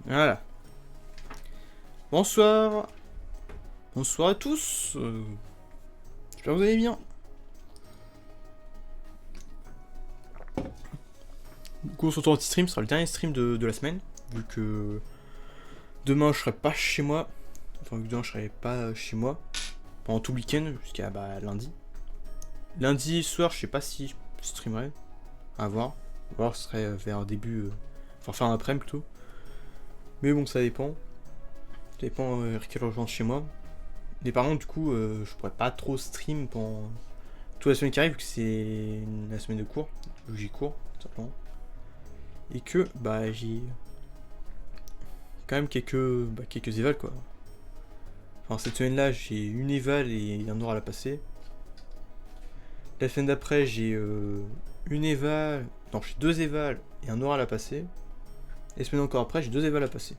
Voilà. Bonsoir. Bonsoir à tous. J'espère que vous allez bien. Du coup, on se retrouve en petit stream. Ce sera le dernier stream de la semaine. Vu que demain, je serai pas chez moi. Enfin, vu que demain, je serai pas chez moi. Pendant tout le week-end, jusqu'à lundi. Lundi soir, je sais pas si je streamerai. À voir. Ou alors, ce serait vers début. Enfin, fin après plutôt. Mais bon, ça dépend. Ça dépend vers quelle heure je rentre chez moi. Mais par contre, du coup, je pourrais pas trop stream pendant toute la semaine qui arrive, vu que c'est la semaine de cours, vu que j'y cours, tout simplement. Et que, j'ai quand même quelques évals, quoi. Enfin, cette semaine-là, j'ai une éval et un oral à passer. La semaine d'après, j'ai une éval, non, j'ai deux évals et un oral à passer. Et la semaine encore après, j'ai deux évals à passer.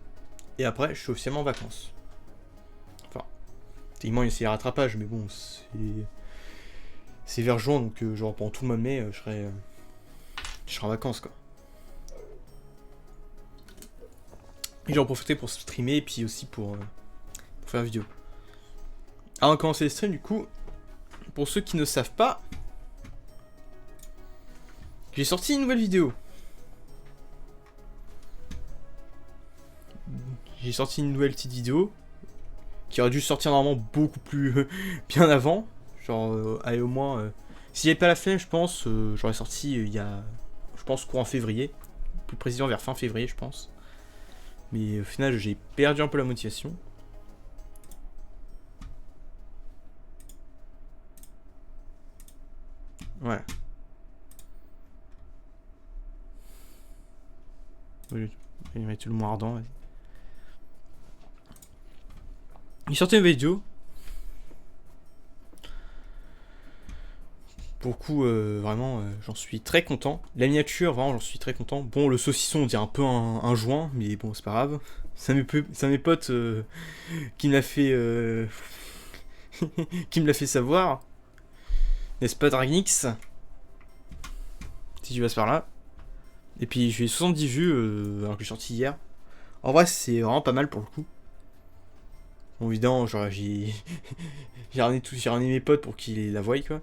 Et après, je suis officiellement en vacances. Enfin, techniquement, il y a rattrapage, mais bon, c'est vers juin, donc genre pendant tout le mois de mai, je serai en vacances, quoi. Et j'en profiter pour streamer et puis aussi pour faire vidéo. Avant de commencer les streams, du coup, pour ceux qui ne savent pas, j'ai sorti une nouvelle vidéo. J'ai sorti une nouvelle petite vidéo qui aurait dû sortir normalement beaucoup plus bien avant. Genre, allez, au moins. S'il n'y avait pas la flemme, je pense, j'aurais sorti il y a. Je pense courant février. Plus précisément vers fin février, je pense. Mais au final, j'ai perdu un peu la motivation. Voilà. Oui, je vais mettre le moins ardent. Il sortait une vidéo. Pour le coup, vraiment, j'en suis très content. La miniature, vraiment, j'en suis très content. Bon, le saucisson, on dirait un peu un joint, mais bon, c'est pas grave. C'est un mes potes qui me l'a fait, qui me l'a fait savoir. N'est-ce pas, Dragnix? Si tu passes par là. Et puis, j'ai 70 vues, alors que je suis sorti hier. En vrai, c'est vraiment pas mal pour le coup. Bon, évidemment, genre, j'ai ramené mes potes pour qu'ils la voient, quoi.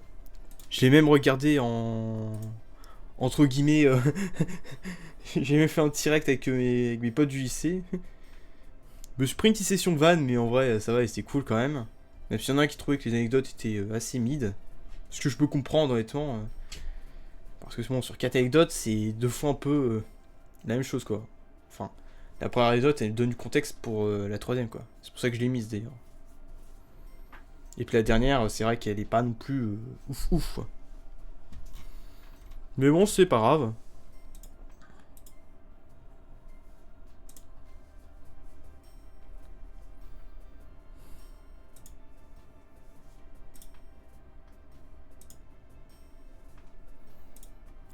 Je l'ai même regardé entre guillemets, j'ai même fait un direct avec mes potes du lycée. Je me suis pris une petite session van, mais en vrai, ça va, c'était cool quand même. Même s'il y en a un qui trouvait que les anecdotes étaient assez mid. Ce que je peux comprendre, honnêtement. Parce que bon, sur 4 anecdotes, c'est deux fois un peu la même chose, quoi. Enfin, la première anecdote, elle donne du contexte pour la troisième, quoi. C'est pour ça que je l'ai mise, d'ailleurs. Et puis la dernière, c'est vrai qu'elle est pas non plus ouf ouf, quoi. Mais bon, c'est pas grave.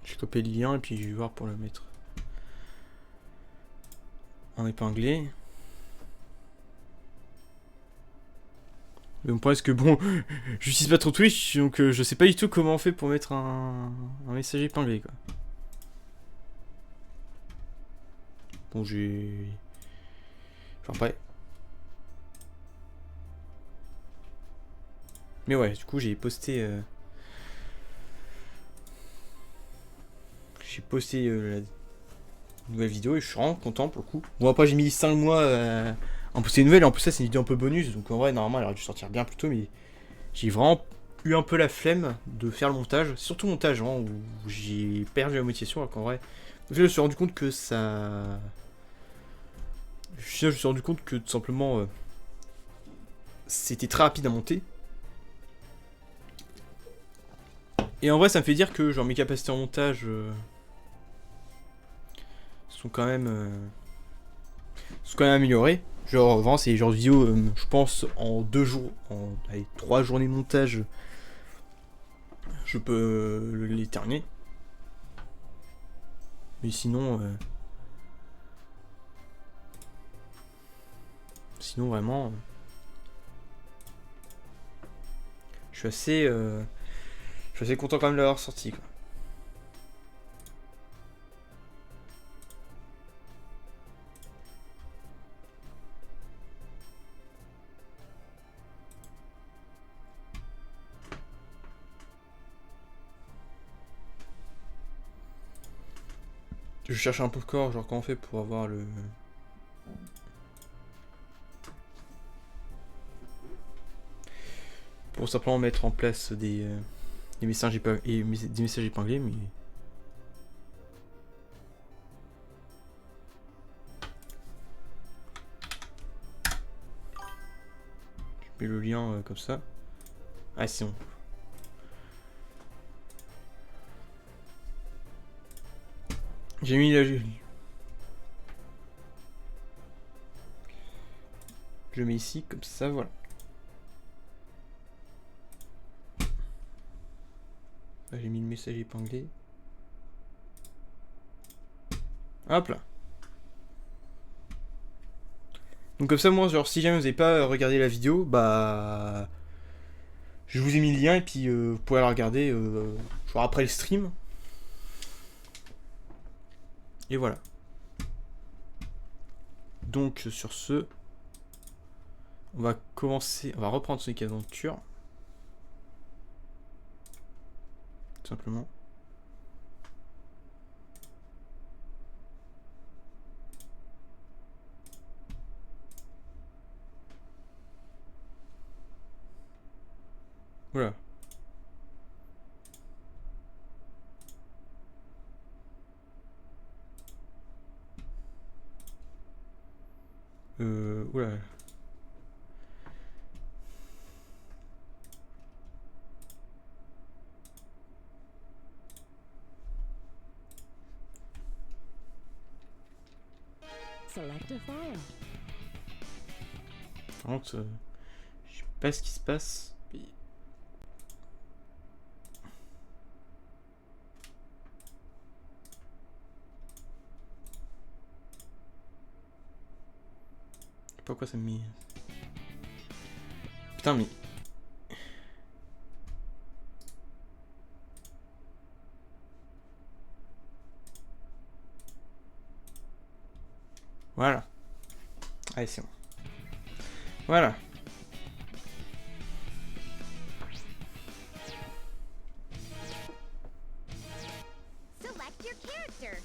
Je copie le lien et puis je vais voir pour le mettre en épinglé. Mais bon, parce que bon, j'utilise pas trop Twitch, donc je sais pas du tout comment on fait pour mettre un message épinglé, quoi. Bon, j'ai... Enfin, après. Mais ouais, du coup, j'ai posté... J'ai posté la nouvelle vidéo et je suis vraiment content pour le coup. Bon, après, j'ai mis 5 mois à en poster une nouvelle, et en plus, ça, c'est une vidéo un peu bonus, donc en vrai, normalement, elle aurait dû sortir bien plus tôt, mais j'ai vraiment eu un peu la flemme de faire le montage, surtout le montage, hein, où j'ai perdu la motivation, alors qu'en vrai, je me suis rendu compte que ça... Je me suis rendu compte que tout simplement c'était très rapide à monter. Et en vrai, ça me fait dire que genre mes capacités en montage sont quand même améliorées. Genre vraiment, c'est genre de vidéo, je pense en 2 jours, en allez, 3 journées de montage, je peux les terminer. Mais sinon vraiment, je suis assez content quand même de l'avoir sorti, quoi. Je cherche un peu le corps, genre comment on fait pour avoir le... Pour simplement mettre en place des messages des messages épinglés, mais... Je mets le lien comme ça. Ah c'est bon. J'ai mis la... Je le mets ici, comme ça, voilà. Là, j'ai mis le message épinglé. Hop là. Donc comme ça, moi, genre, si jamais vous n'avez pas regardé la vidéo, bah... Je vous ai mis le lien et puis vous pouvez la regarder genre après le stream. Et voilà. Donc sur ce, on va commencer, on va reprendre Sonic Adventure. Tout simplement. Voilà. Oula. Select a file. Par contre, je sais pas ce qui se passe. Je sais pas quoi ça me met. Putain mais... Voilà. Allez c'est bon. Voilà. Select your character.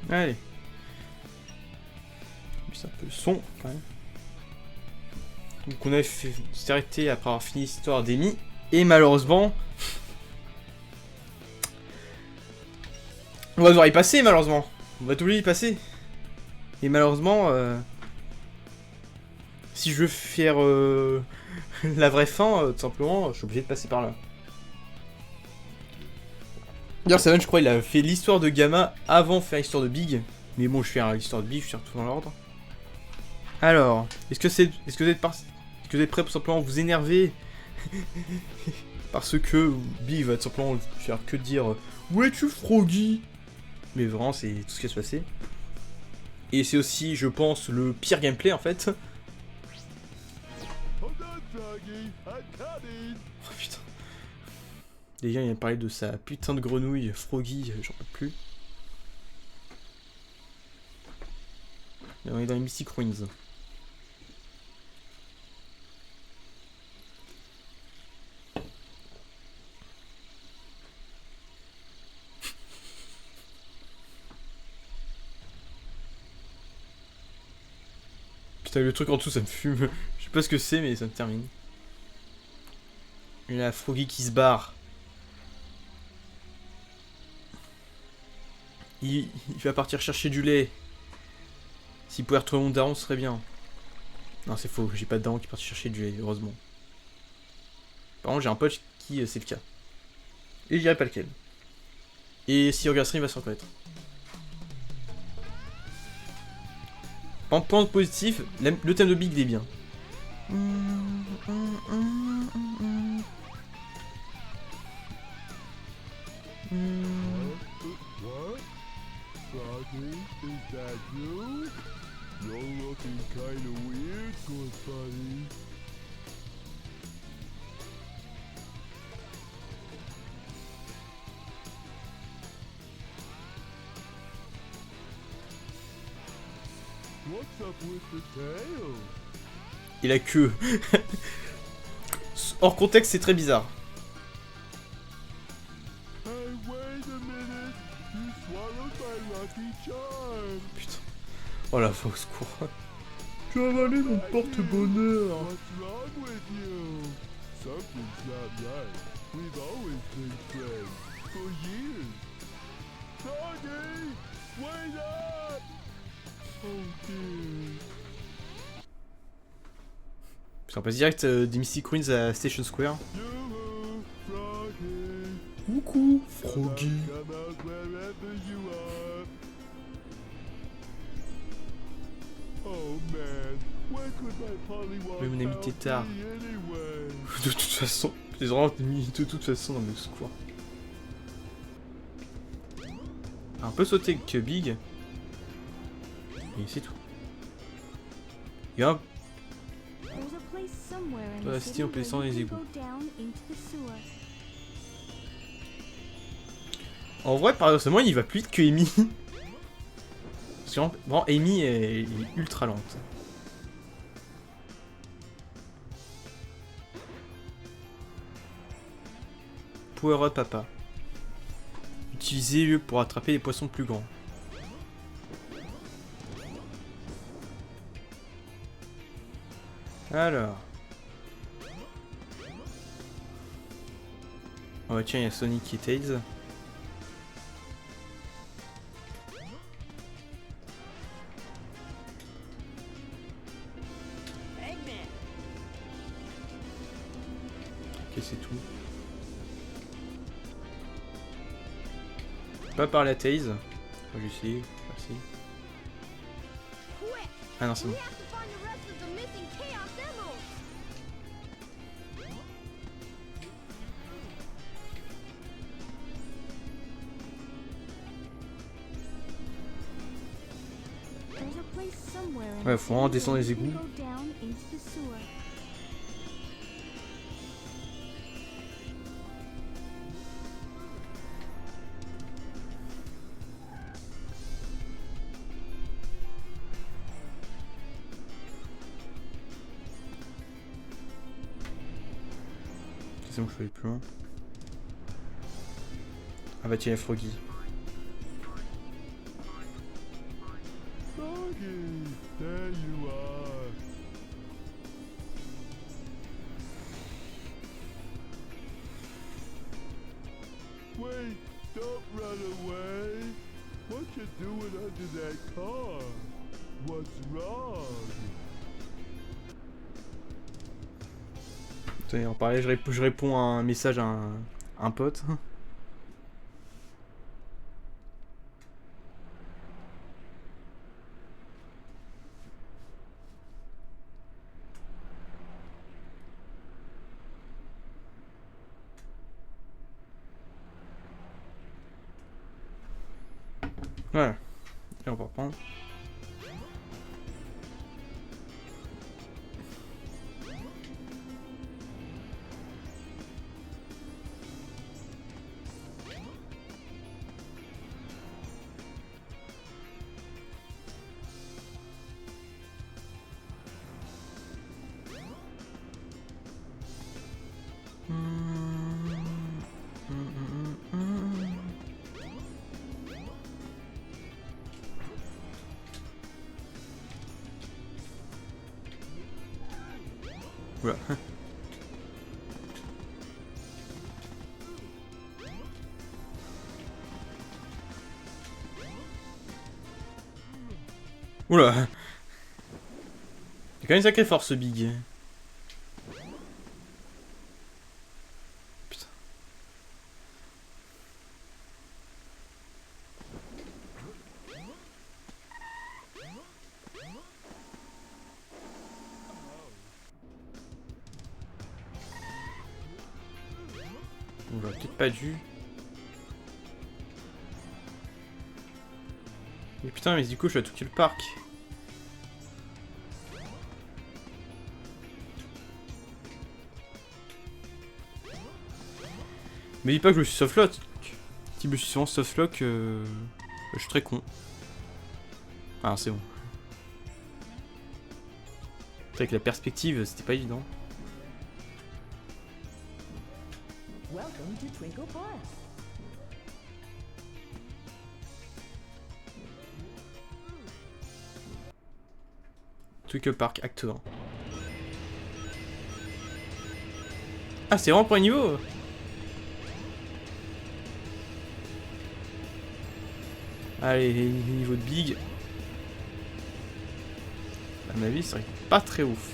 Allez. C'est un peu le son quand même. Donc on s'est arrêté après avoir fini l'histoire d'Amy. Et malheureusement... On va devoir y passer malheureusement. On va tout y passer. Et malheureusement... Si je veux faire la vraie fin, tout simplement, je suis obligé de passer par là. D'ailleurs, Seven, je crois, il a fait l'histoire de Gamma avant de faire l'histoire de Big. Mais bon, je fais l'histoire de Big, je suis tout dans l'ordre. Alors, est-ce que vous êtes prêts pour simplement vous énerver parce que Big va tout simplement faire que dire où es-tu Froggy? Mais vraiment, c'est tout ce qui va se passer. Et c'est aussi, je pense, le pire gameplay en fait. Oh putain. Déjà, il vient de parler de sa putain de grenouille Froggy, j'en peux plus. Et on est dans les Mystic Ruins. Putain, le truc en dessous, ça me fume. Je sais pas ce que c'est, mais ça me termine. Et la Froggy qui se barre. Il va partir chercher du lait. S'il pouvait retrouver mon daron, ce serait bien. Non, c'est faux, j'ai pas de daron qui part chercher du lait, heureusement. Par contre, j'ai un pote qui c'est le cas. Et je dirais pas lequel. Et s'il regarde ça, il va se reconnaître. En point positif, le thème de Big il est bien. Is that you? You're looking kinda weird, good buddy. What's up with the tail? Et la queue. Hors contexte, c'est très bizarre. Hey, wait a minute! You swallowed my lucky charm! Putain. Oh la fausse cour. Tu as avalé mon porte-bonheur. What's wrong with you? Something's not right. We've always been friends. For years. Froggy! Wait up! Oh dear. On passe direct des Mystic Ruins à Station Square. Yoo-hoo, Froggy! Coucou, Come out, Froggy. come out wherever you are. Oh man, where could my Pollywog Oui, mon ami pal Tétard. be anyway? De toute façon, j'ai vraiment mis de toute façon dans le secours. Un peu sauté que Big. Et c'est tout. Il y a un... There's a place somewhere in Dans la the cité, city on peut where descendre you les can égouts. go down into the sewer. En vrai, paradoxalement, il va plus vite que Amy. Parce que vraiment, Amy est ultra lente. Power Up Papa. Utilisez-le pour attraper les poissons plus grands. Alors. Oh bah tiens, il y a Sonic et Tails. Ok, c'est tout. Pas parler à Tails. Faut que j'essaye. Merci. Quick! Ah non, c'est We bon. have to find the rest of the missing Chaos Emeralds! There's a place somewhere in Ouais, the faut vraiment city descendre where les you can égouts. go down into the sewer. C'est bon, je peux aller plus loin. Ah bah tiens, il y a Froggy. Froggy, there you are. Wait, don't run away. What you doing under that car? What's wrong? Tenez, en parler, je réponds à un message à un pote. Voilà. Et on va reprendre. Oula. Oula. Il y a quand même une sacrée force, Big. Putain. On j'aurais peut-être pas dû. Mais putain, mais du coup, je vais attaquer le parc. Mais dis pas que je me suis softlock. Si je me suis souvent softlock, je suis très con. Ah, c'est bon. Avec la perspective, c'était pas évident. Welcome to Twinkle Park. Twinkle Park, acte 1. Ah, c'est vraiment pour un niveau. Allez, niveau de big. À mon avis, c'est pas très ouf.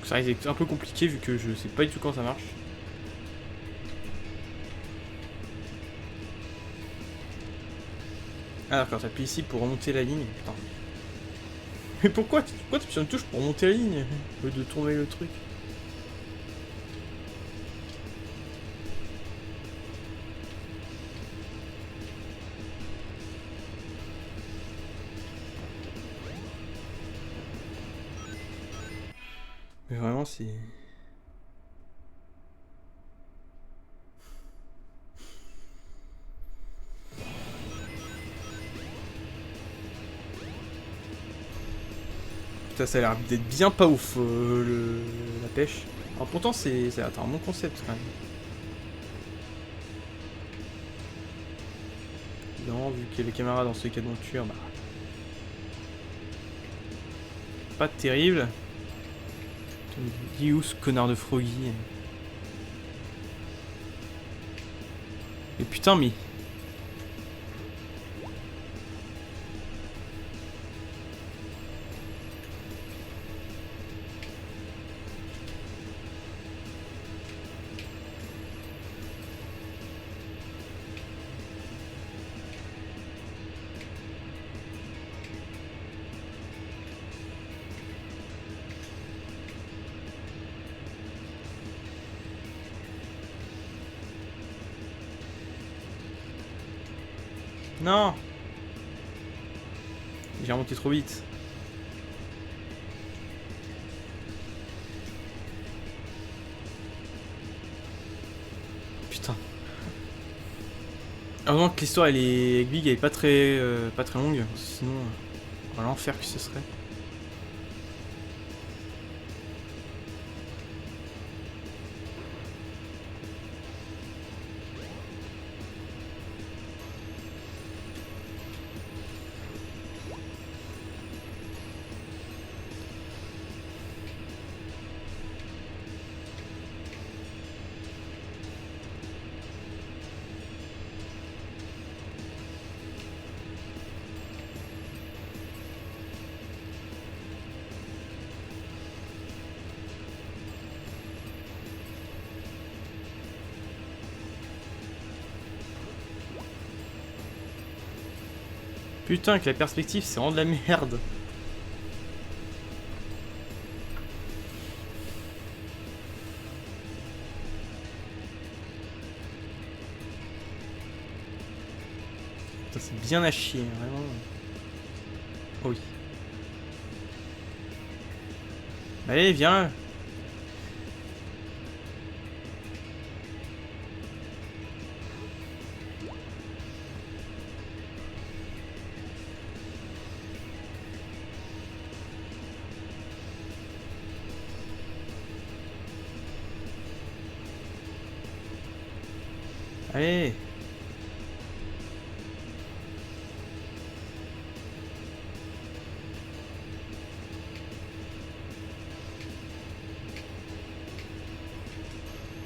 Ça risque d'être un peu compliqué vu que je sais pas du tout comment ça marche. Ah d'accord, t'appuies ici pour remonter la ligne. Putain. Mais pourquoi tu appuies sur une touche pour remonter la ligne au lieu de tourner le truc? Mais vraiment c'est... Putain, ça a l'air d'être bien pas ouf la pêche. Alors pourtant c'est un bon concept quand même. Évidemment vu qu'il y a les caméras dans ce cas d'aventure, bah... pas terrible. Il est où ce connard de Froggy? Mais putain mais... Non! J'ai remonté trop vite. Putain. Heureusement que l'histoire elle est big, elle est pas très longue. Sinon, voilà l'enfer que ce serait. Putain, avec la perspective, c'est vraiment de la merde. Putain, c'est bien à chier, vraiment. Oh oui. Allez, viens. Allez.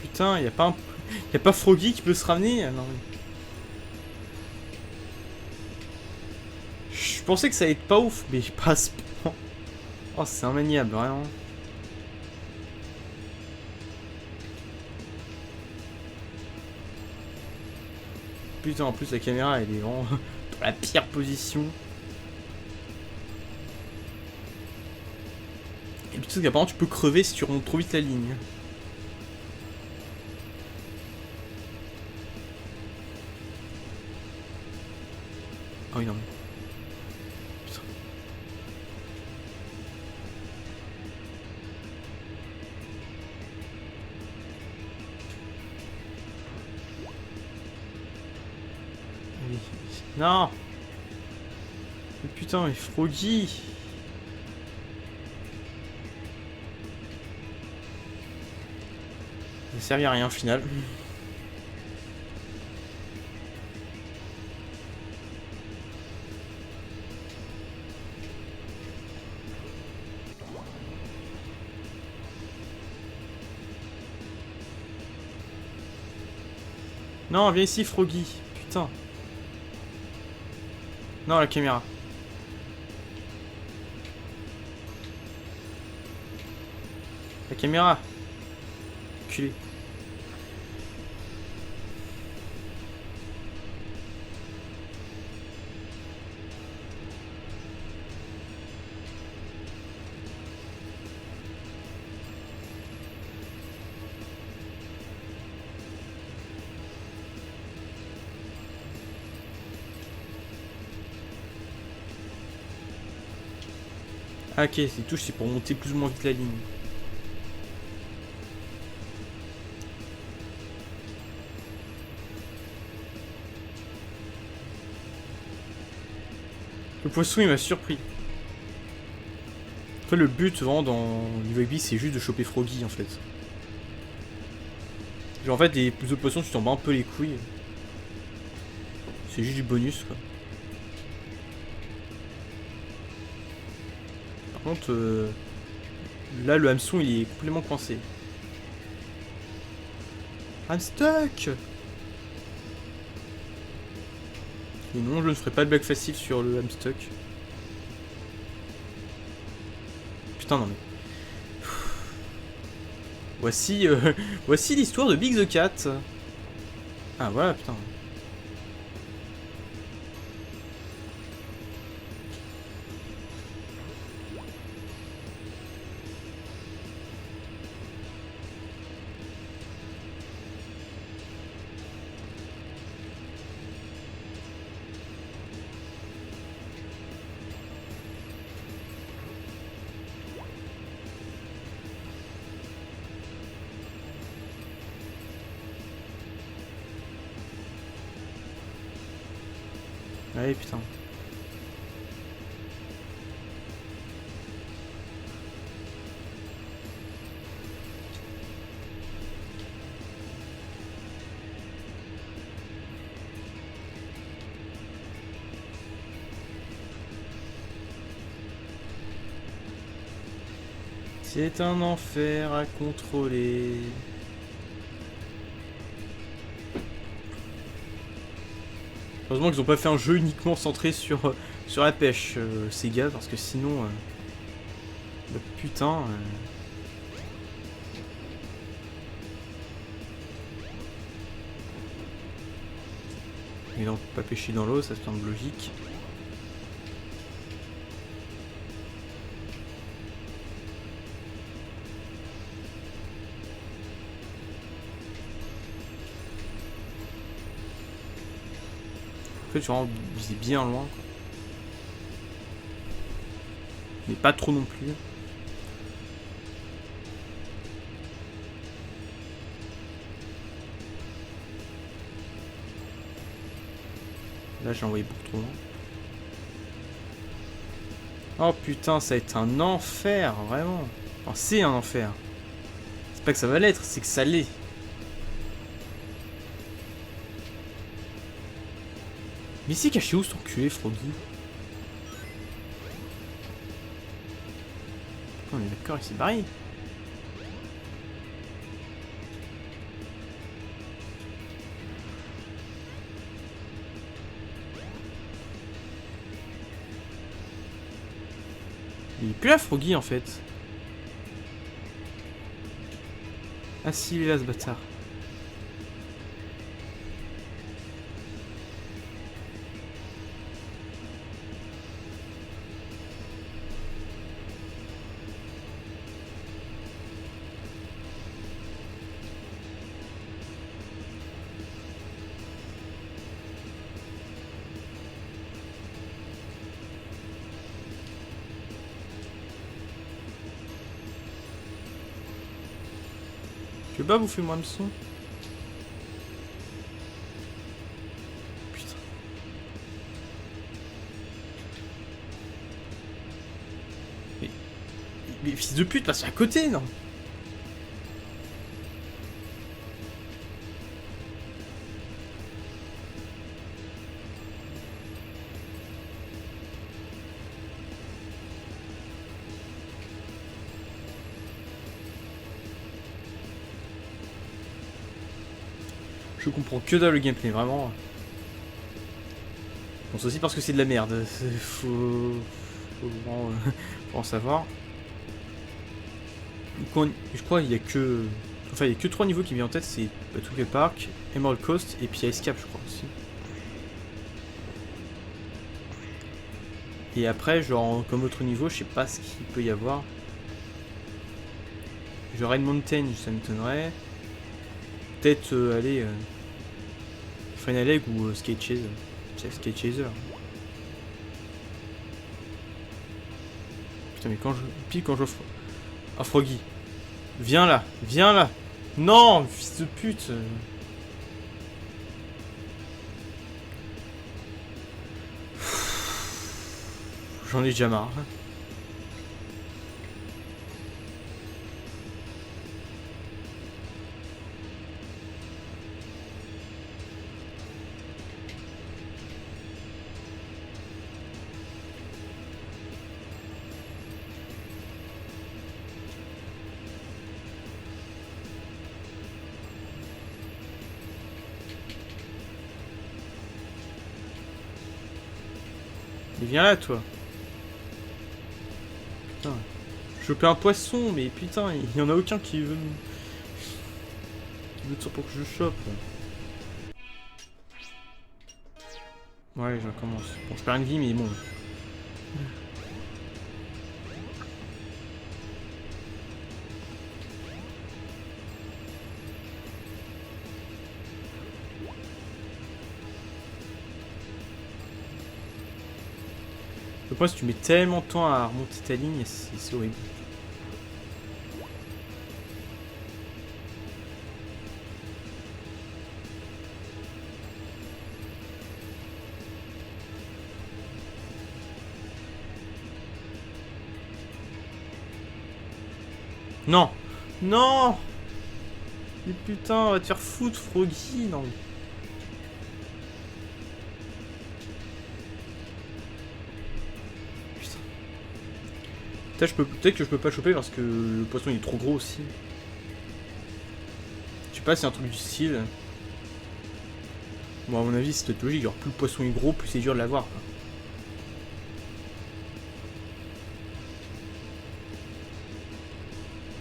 Putain, y a pas Froggy qui peut se ramener. Non, mais... Je pensais que ça allait être pas ouf, mais pas à ce point. Oh, c'est immaniable, vraiment. Putain, en plus la caméra elle est vraiment dans la pire position. Et puis tu sais qu'apparemment tu peux crever si tu remontes trop vite la ligne. Ah oui, non mais. Putain. Oui. Non. Mais putain, mais Froggy. Ça servait à rien au final. Non, viens ici, Froggy. Putain. Non, la caméra. La caméra. Culé. Ah ok, ces touches c'est pour monter plus ou moins vite la ligne. Le poisson il m'a surpris. En fait le but vraiment dans Level B c'est juste de choper Froggy en fait. Genre en fait des autres poissons tu t'en bats un peu les couilles. C'est juste du bonus quoi. Par contre là le hameçon il est complètement coincé. I'm stuck. Et non je ne ferai pas de blague facile sur le I'm stuck. Putain non mais... Voici, voici l'histoire de Big the Cat. Ah voilà putain. Allez putain. C'est un enfer à contrôler. Heureusement qu'ils ont pas fait un jeu uniquement centré sur la pêche, ces gars, parce que sinon... bah, putain... Et donc pas pêcher dans l'eau, ça semble logique. En fait, tu vraiment viser bien loin, quoi. Mais pas trop non plus. Là, j'ai envoyé beaucoup trop loin. Oh putain, ça va être un enfer, vraiment. Enfin, c'est un enfer. C'est pas que ça va l'être, c'est que ça l'est. Mais c'est caché où son culé, Froggy? On est d'accord, il s'est barré. Il est plus là, Froggy, en fait. Ah si, il est là, ce bâtard. Tu veux pas bouffer moins de son? Putain. Mais fils de pute, passe à côté, non? Je comprends que dalle le gameplay, vraiment. Bon, c'est aussi parce que c'est de la merde. Faut vraiment, faut en savoir. Je crois qu'il y a que... Enfin, il y a que 3 niveaux qui me viennent en tête, c'est Battle Park, Emerald Coast et puis Ice Cap, je crois aussi. Et après, genre, comme autre niveau, je sais pas ce qu'il peut y avoir. Genre Rain Mountain, ça m'étonnerait. Peut-être, allez... Final Egg ou Skate Chaser. Skate Chaser. Putain, mais quand je... Pile quand j'offre... Ah, Froggy. Viens là, viens là. Non, fils de pute. J'en ai déjà marre. Mais viens là, toi. Putain. Choper un poisson, mais putain, il y en a aucun qui veut me... Qui veut de ça pour que je chope. Ouais, je recommence. Bon, je perds une vie, mais bon. Le problème, c'est que tu mets tellement de temps à remonter ta ligne, c'est horrible. Non! Non! Mais putain, va te faire foutre, Froggy! Non. Peut-être que je peux pas le choper parce que le poisson il est trop gros aussi. Je sais pas, c'est un truc du style. Bon, à mon avis, c'est peut-être logique. Genre, plus le poisson est gros, plus c'est dur de l'avoir.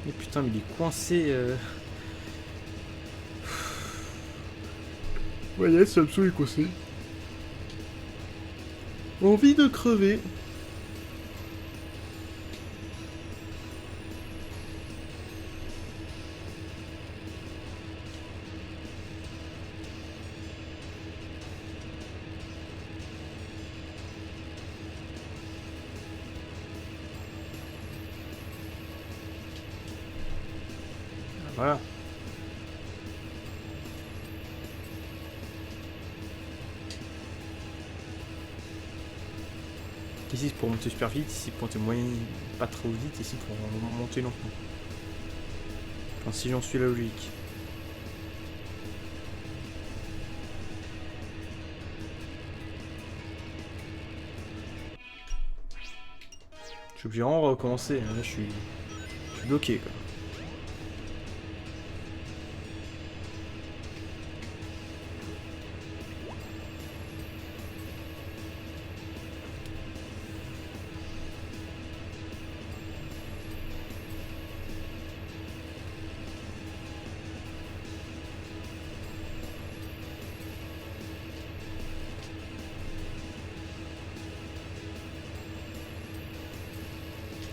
Mais putain, mais il est coincé. Ouais, c'est absolument coincé. Envie de crever. Voilà. Ici c'est pour monter super vite, ici pour monter moyen, pas trop vite, ici pour monter lentement. Enfin, si j'en suis la logique. Je suis obligé de recommencer, là je suis bloqué quoi.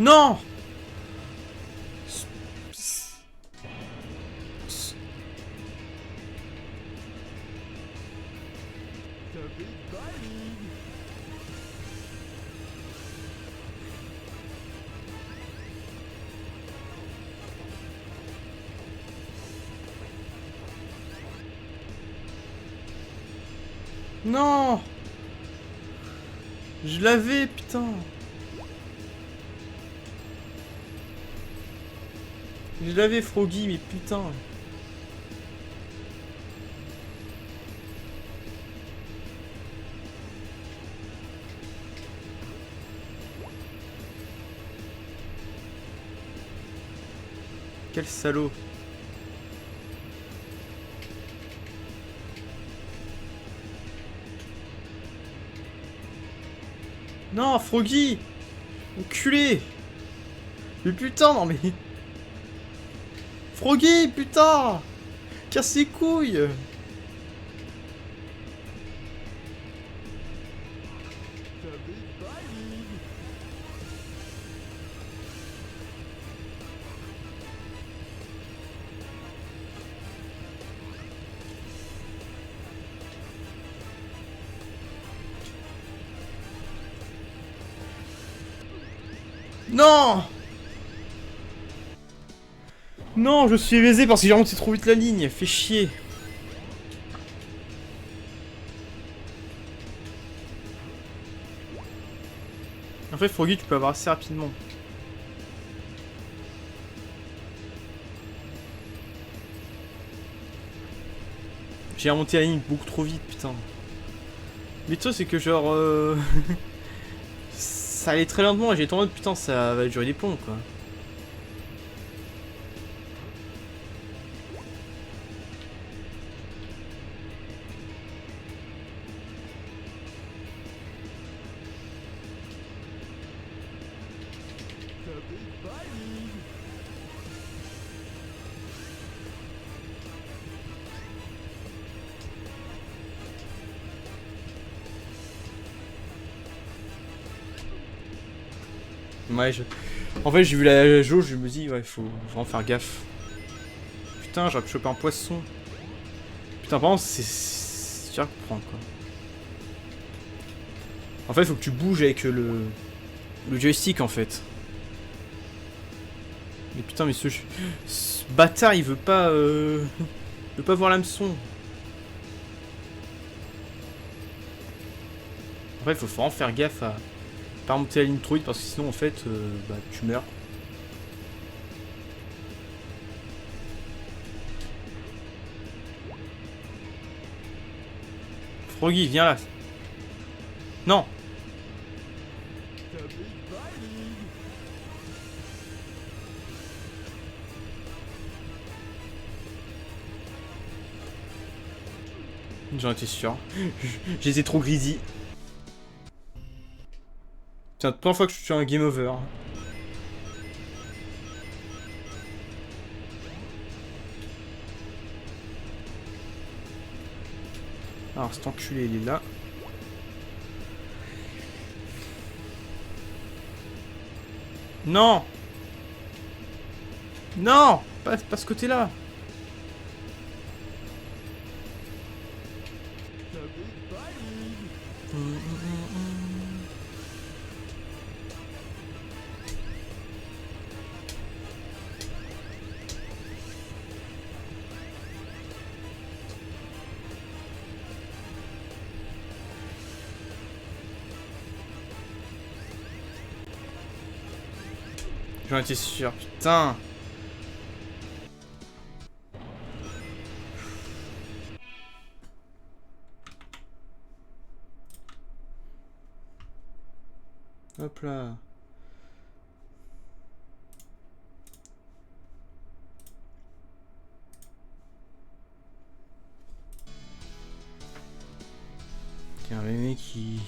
Non! The big biting. Non! Je l'avais, putain! Je l'avais, Froggy, mais putain! Quel salaud! Non, Froggy! Enculé! Mais putain, non mais... Froggy, putain! Casse les couilles! The big fighting. Non! Non, je suis baisé parce que j'ai remonté trop vite la ligne, fait chier. En fait, Froggy, tu peux avoir assez rapidement. J'ai remonté la ligne beaucoup trop vite, putain. Mais toi, c'est que genre... ça allait très lentement et j'étais en mode putain, ça va durer des plombs, quoi. The big fighting. Ouais, en fait, j'ai vu la jauge, je me dis, ouais, faut vraiment faire gaffe. Putain, j'aurais pu choper un poisson. Putain, par contre, c'est dur à comprendre, quoi. En fait, faut que tu bouges avec le joystick, en fait. Mais putain, mais ce bâtard, il veut pas... il veut pas voir l'hameçon. En fait, faut vraiment faire gaffe à pas remonter la ligne trop vite parce que sinon, en fait, bah, tu meurs. Froggy, viens là. Non. The big fighting. J'en étais sûr. J'étais trop greedy. Tiens, première fois que je suis un game over. Alors cet enculé il est là. Non! Non! Pas ce côté-là! The big fighting. J'en étais sûr, putain! Hop là. Tiens, le mec qui...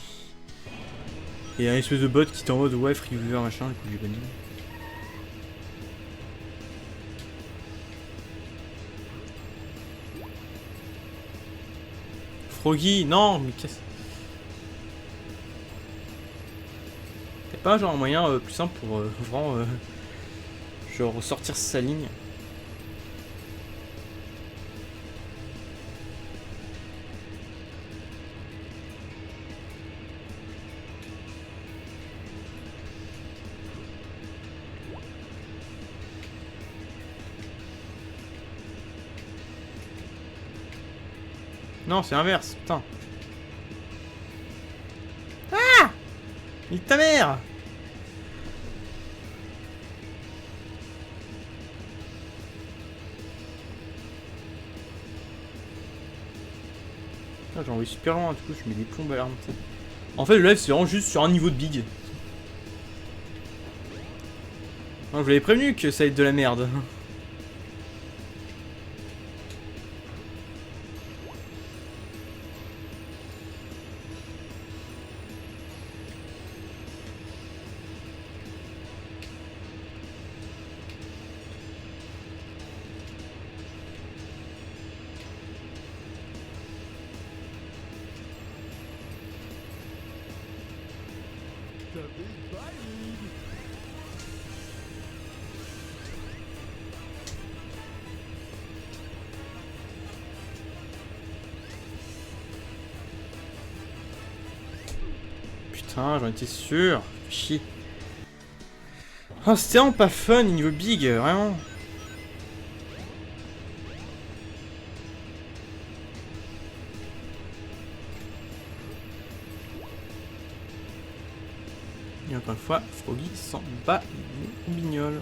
Il y a un espèce de bot qui est en mode ouais, freeviewer machin, du coup j'ai banni. Froggy, non, mais qu'est-ce... Y'a pas genre un moyen plus simple pour vraiment genre sortir sa ligne? Non, c'est l'inverse, putain. Nique ta mère! Ah, j'ai envoyé super loin, du coup je mets des plombes à la remontée. En fait le live c'est vraiment juste sur un niveau de big. Non, je vous l'avais prévenu que ça va être de la merde. The big bite. Putain, j'en étais sûr. Fais chier. Oh, c'était vraiment pas fun niveau big, vraiment. Et encore une fois, Froggy s'en bat les bignoles.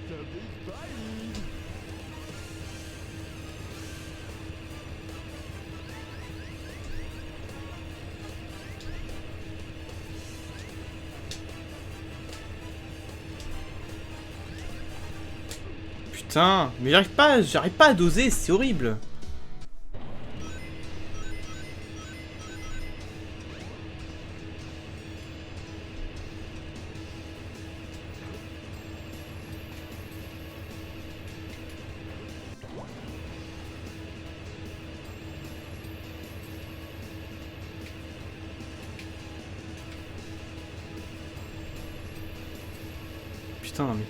The big bite. Putain, mais j'arrive pas à doser, c'est horrible. Putain, non mais...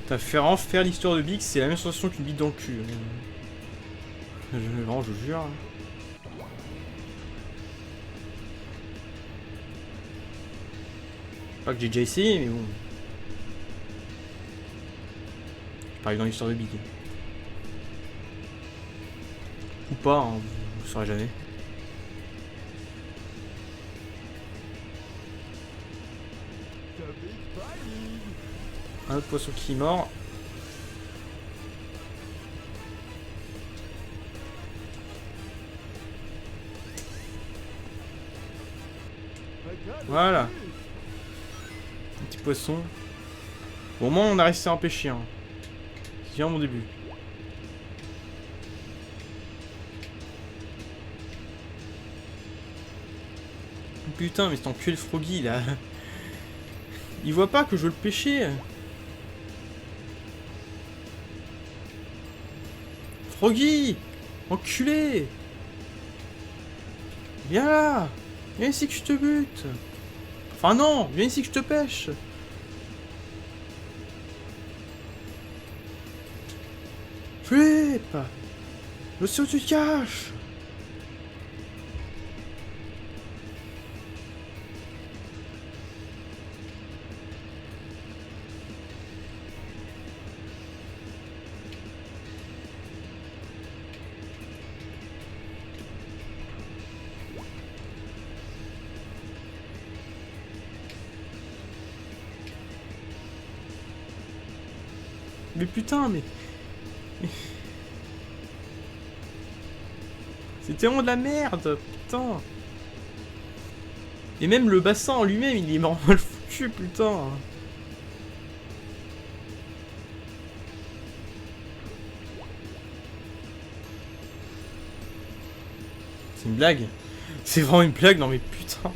T'as fait vraiment faire l'histoire de Big, c'est la même sensation qu'une bite dans le cul. Vraiment, je vous jure. Pas que j'ai déjà essayé, mais bon. Je parie dans l'histoire de Big. Ou pas, hein, vous saurez jamais. The big bite. Un autre poisson qui mord. I got it. Voilà. Un petit poisson. Bon, au moins on a réussi à empêcher. Hein. C'est bien mon début. Putain, mais cet enculé de Froggy là. Il voit pas que je veux le pêcher. Froggy! Enculé! Viens là! Viens ici que je te bute! Enfin non! Viens ici que je te pêche! Flip! Je sais où tu te caches! Mais putain, mais... C'était vraiment de la merde, putain. Et même le bassin en lui-même, il est mal foutu, putain. C'est une blague. C'est vraiment une blague, non mais putain.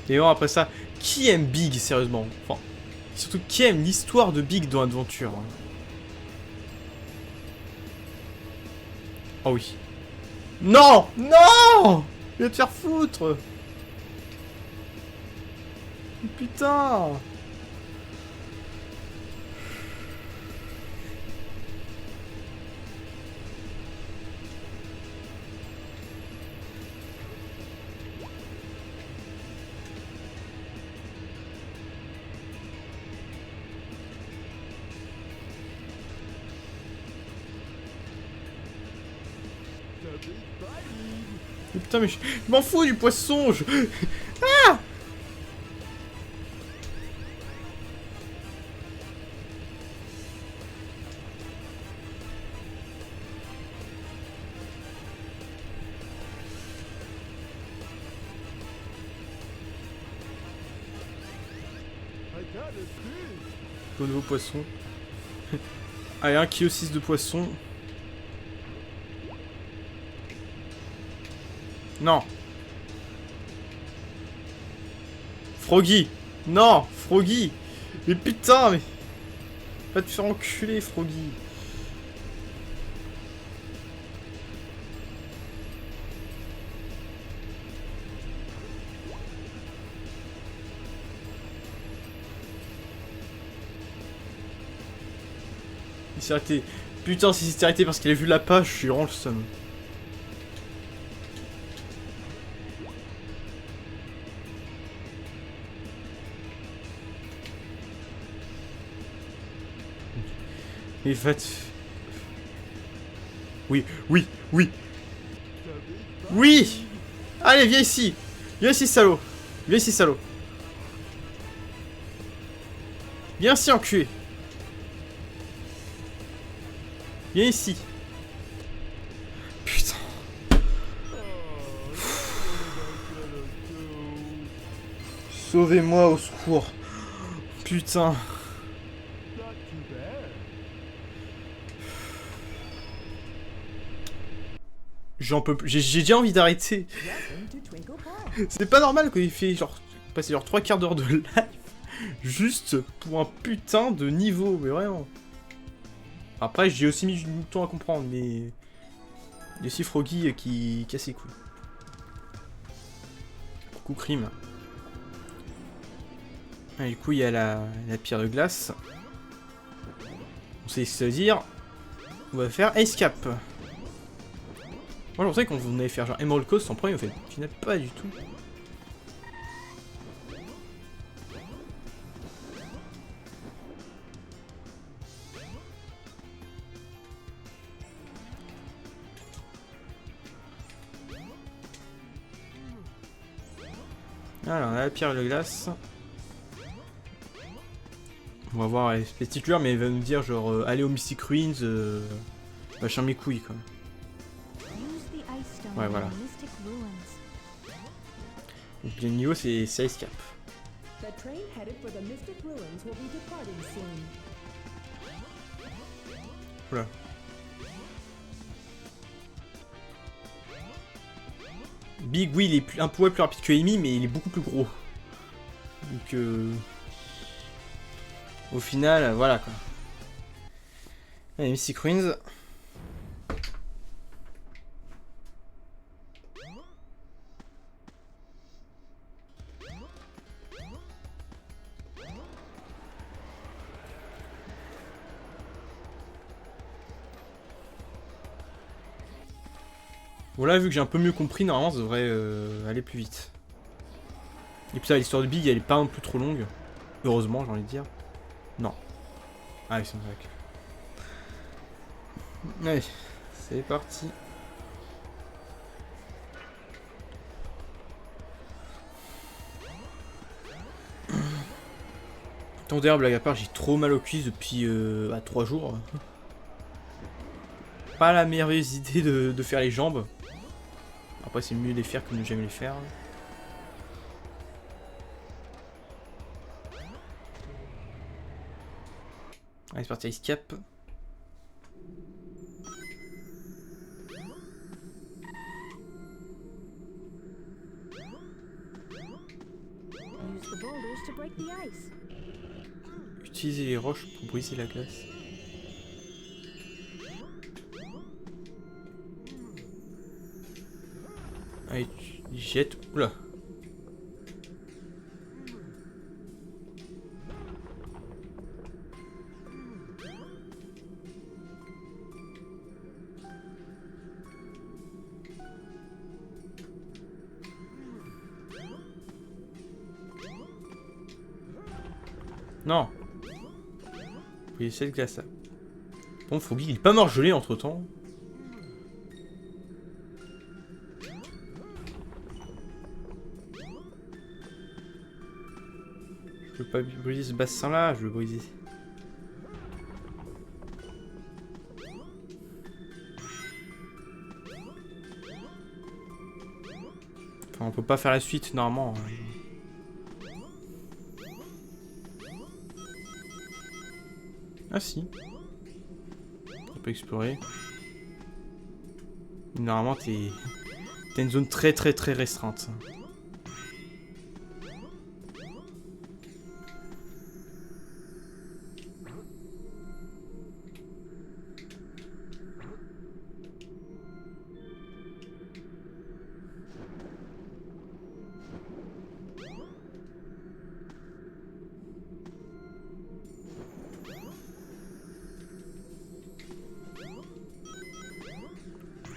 Et bon, après ça, qui aime Big, sérieusement? Enfin, surtout, qui aime l'histoire de Big dans Adventure? Oh oui. Non! Non! Je vais te faire foutre! Putain! Putain, mais je m'en fous du poisson. Ah! I got a fish. Au nouveau poisson. Allez, 1,6 kg de poisson. Non. Froggy. Non, Froggy. Mais putain, mais... Va te faire enculer, Froggy. Il s'est arrêté. Putain, si s'est arrêté parce qu'il a vu la page, je suis vraiment le seum. Mais va te... Oui, oui, oui. Oui! Allez, viens ici! Viens ici, salaud! Viens ici, salaud! Viens ici, enculé! Viens ici! Putain! Sauvez-moi, au secours! Putain! Not too bad. J'en peux plus. J'ai déjà envie d'arrêter. Welcome to Twinkle Park. C'est pas normal qu'il fait genre passer genre 3 quarts d'heure de live juste pour un putain de niveau, mais vraiment. Après, j'ai aussi mis du temps à comprendre, mais il y a aussi Froggy qui casse les couilles. Coucou Crime. Ah, du coup, il y a la pierre de glace. On sait ce que ça veut dire. On va faire Ice Cap. Moi, je pensais qu'on allait faire genre Emerald Coast en premier, en fait. Finalement, pas du tout. Alors, on a la pierre de glace. On va voir les spectaculaires, mais il va nous dire genre aller au Mystic Ruins, machin mes couilles quoi. Use the ice stone Ouais, in voilà. the Mystic Ruins. Donc le niveau c'est Ice Cap. The train headed for the Mystic Ruins will be departing soon. Oula. Big, oui, il est un poil plus rapide que Amy, mais il est beaucoup plus gros. Donc, au final, voilà quoi. Allez, Mystic Ruins. Voilà, vu que j'ai un peu mieux compris, normalement ça devrait aller plus vite. Et puis ça, l'histoire de Big, elle est pas non plus trop longue. Heureusement, j'ai envie de dire. Non. Allez, c'est vrai. Allez, c'est parti. Attends, d'ailleurs, blague à part, j'ai trop mal aux cuisses depuis 3 jours. Pas la merveilleuse idée de faire les jambes. Après, c'est mieux de les faire que de ne jamais les faire. Allez, c'est parti, Ice Cap. Use the boulders to break the ice. Utilisez les roches pour briser la glace. Allez, tu jettes. Oula. Non. Vous essayer cette glace là. Bon, Froggy, il est pas mort gelé entre temps. Je veux pas briser ce bassin là, je veux briser. Enfin, on peut pas faire la suite normalement. Ah si. On peut explorer. Normalement t'as une zone très restreinte.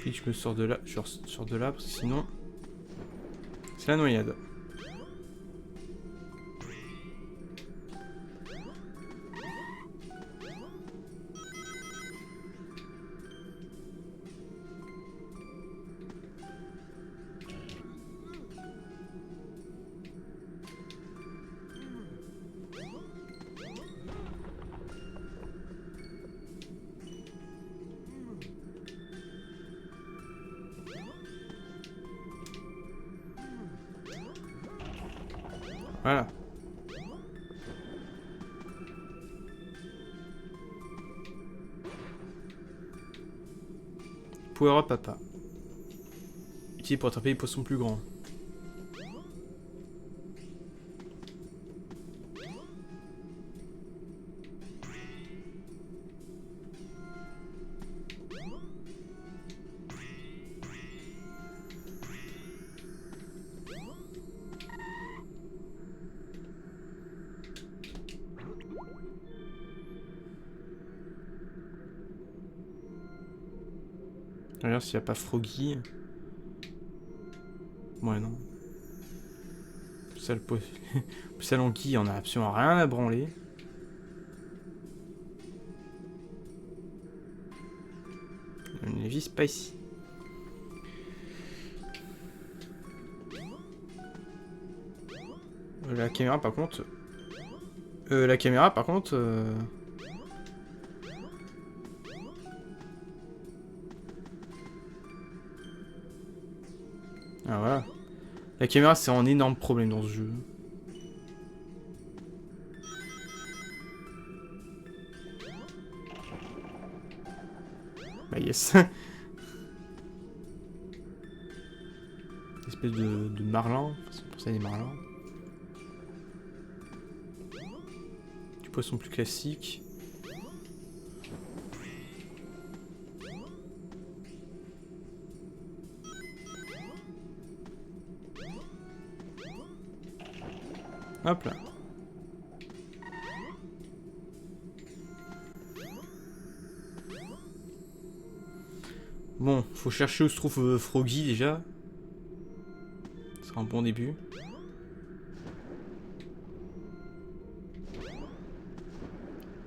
Et je me sors de là, je sors de là parce que sinon c'est la noyade. Voilà. Power up papa. Utile pour attraper les poissons plus grands. Regarde s'il n'y a pas Froggy. Ouais, non. Ça, le l'anguille, on a absolument rien à branler. Ne vise pas ici. La caméra, par contre... Ah voilà. La caméra c'est un énorme problème dans ce jeu. Bah yes. Espèce de marlin. C'est pour ça des marlins. Du poisson plus classique. Hop là. Bon, faut chercher où se trouve Froggy déjà. Ce sera un bon début.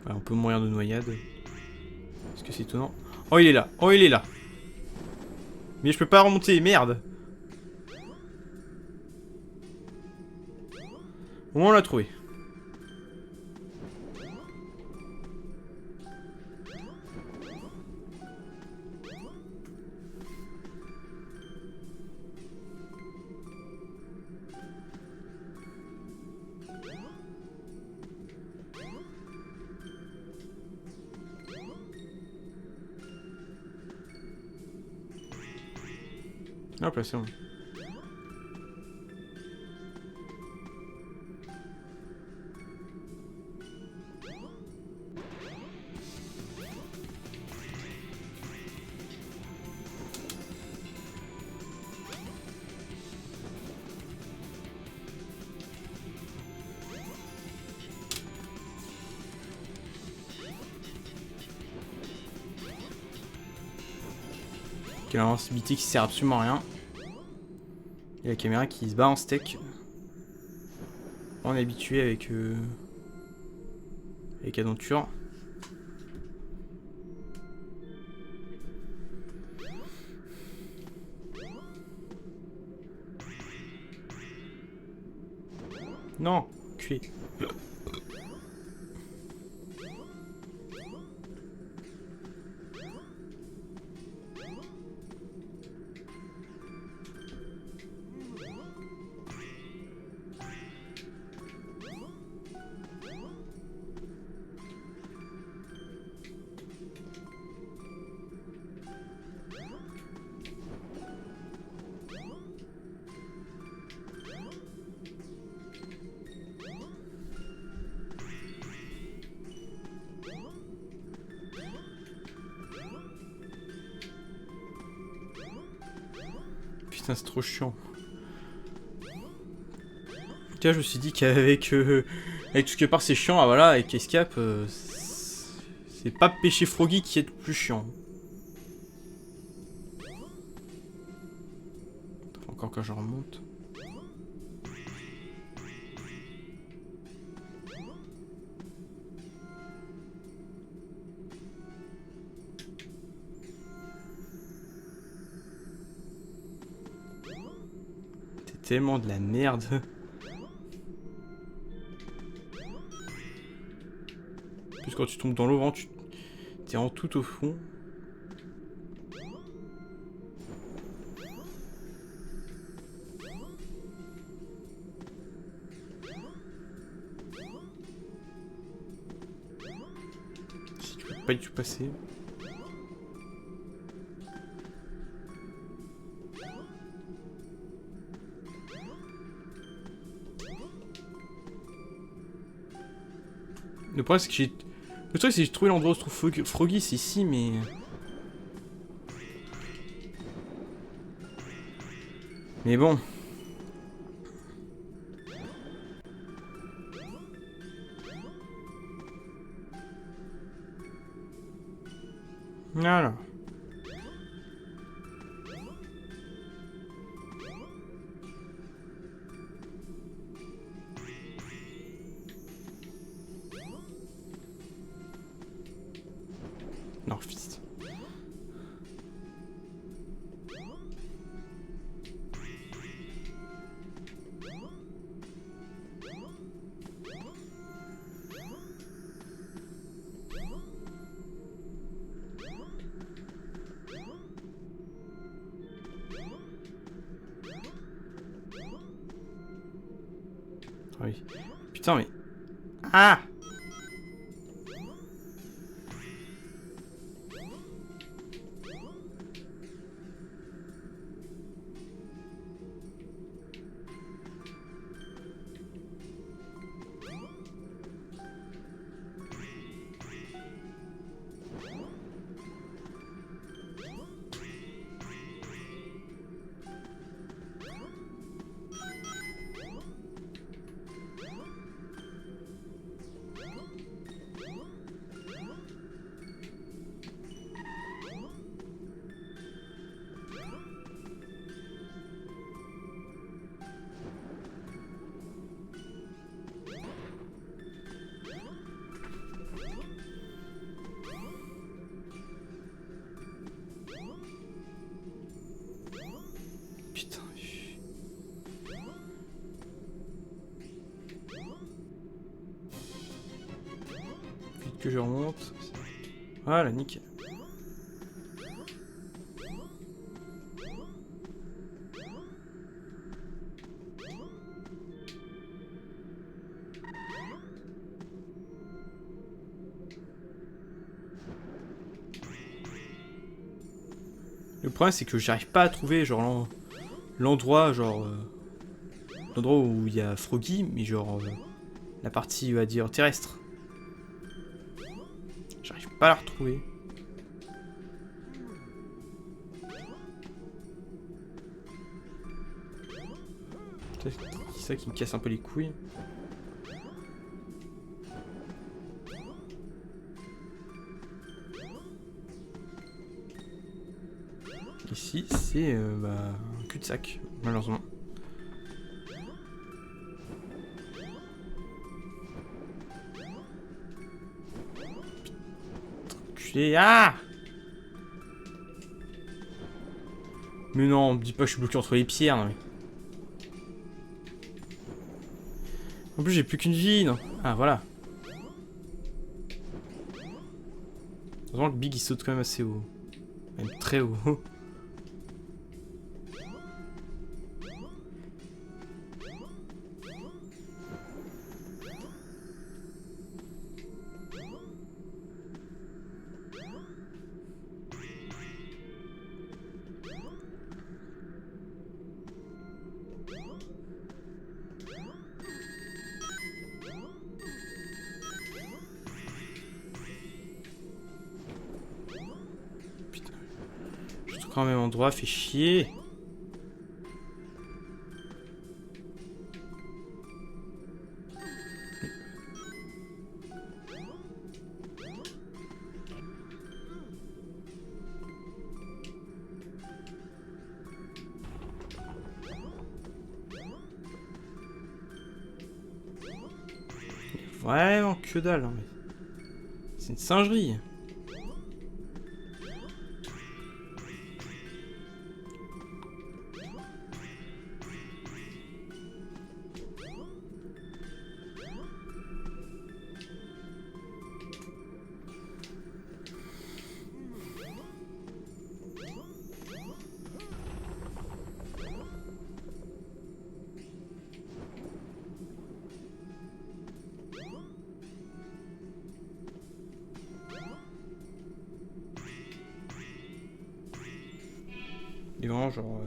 Ouais, on peut mourir de noyade. Est-ce que c'est étonnant? Oh, il est là. Oh, il est là. Mais je peux pas remonter, merde. Au moins on l'a trouvé. Hop là, c'est bon. Quelle invincibilité qui sert absolument à rien. Et la caméra qui se bat en steak. On est habitué avec Aventure. Non, Enculé. Putain, c'est trop chiant. Tiens, je me suis dit qu'avec avec tout ce qui part c'est chiant, ah voilà, avec Escape, c'est pas Pêcher Froggy qui est le plus chiant. Faut encore que je remonte. C'est tellement de la merde. Plus quand tu tombes dans l'eau, tu t'es en tout au fond. Si tu peux pas du tout passer. Le problème c'est que j'ai... Le truc c'est que j'ai trouvé l'endroit où se trouve Froggy, c'est ici, mais... Mais bon. Voilà. Non, fils. Oui. Putain, mais... Ah! Putain. Vite que je remonte. Voilà, nickel. Le problème c'est que j'arrive pas à trouver genre l'endroit genre l'endroit où il y a Froggy, mais genre la partie on va dire terrestre. J'arrive pas à la retrouver. C'est ça qui me casse un peu les couilles. Ici, c'est un cul-de-sac, malheureusement. Enculé, ah! Mais non, me dis pas que je suis bloqué entre les pierres, non mais... En plus j'ai plus qu'une vie, non. Ah voilà. Heureusement que Big il saute quand même assez haut. Même très haut. Putain. Je suis quand même endroit, fait chier. Vraiment que dalle, hein, mais... C'est une singerie. Et vraiment genre...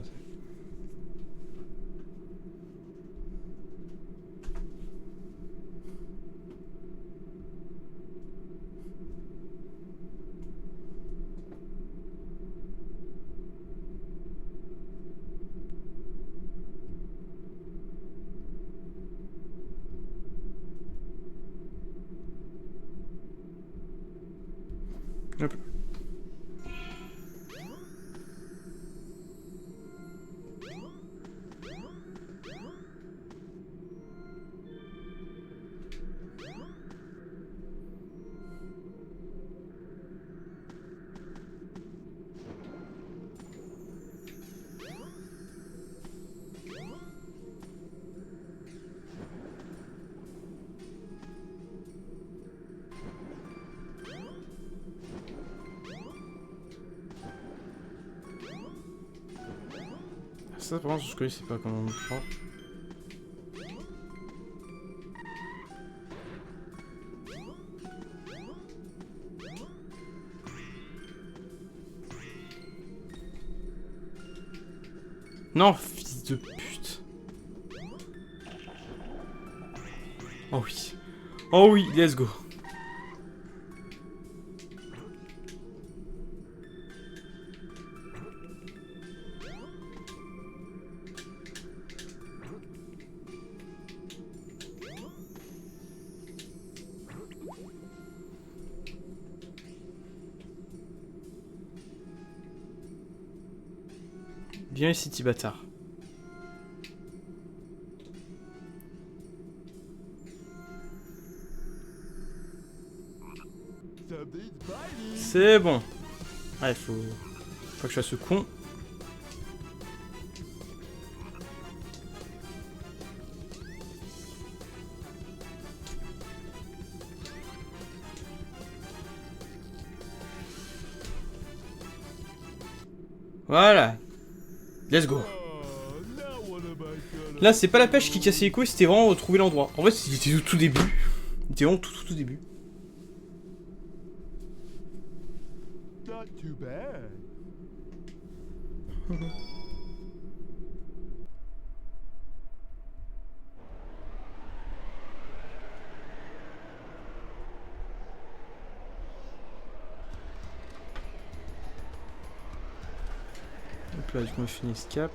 Hop. Ça, par contre, je connaissais pas comment on le prend. Non, fils de pute. Oh oui. Oh oui, let's go. Viens ici, petit bâtard. Something's biting. C'est bon. Ah, il faut que je fasse ce con. Voilà. Let's go. Oh, now what am I gonna Là, c'est pas la pêche qui cassait les couilles, c'était vraiment retrouver l'endroit. En fait, c'était au tout début. C'était vraiment tout début. Not too bad. Donc là, du coup, on finit ce cap.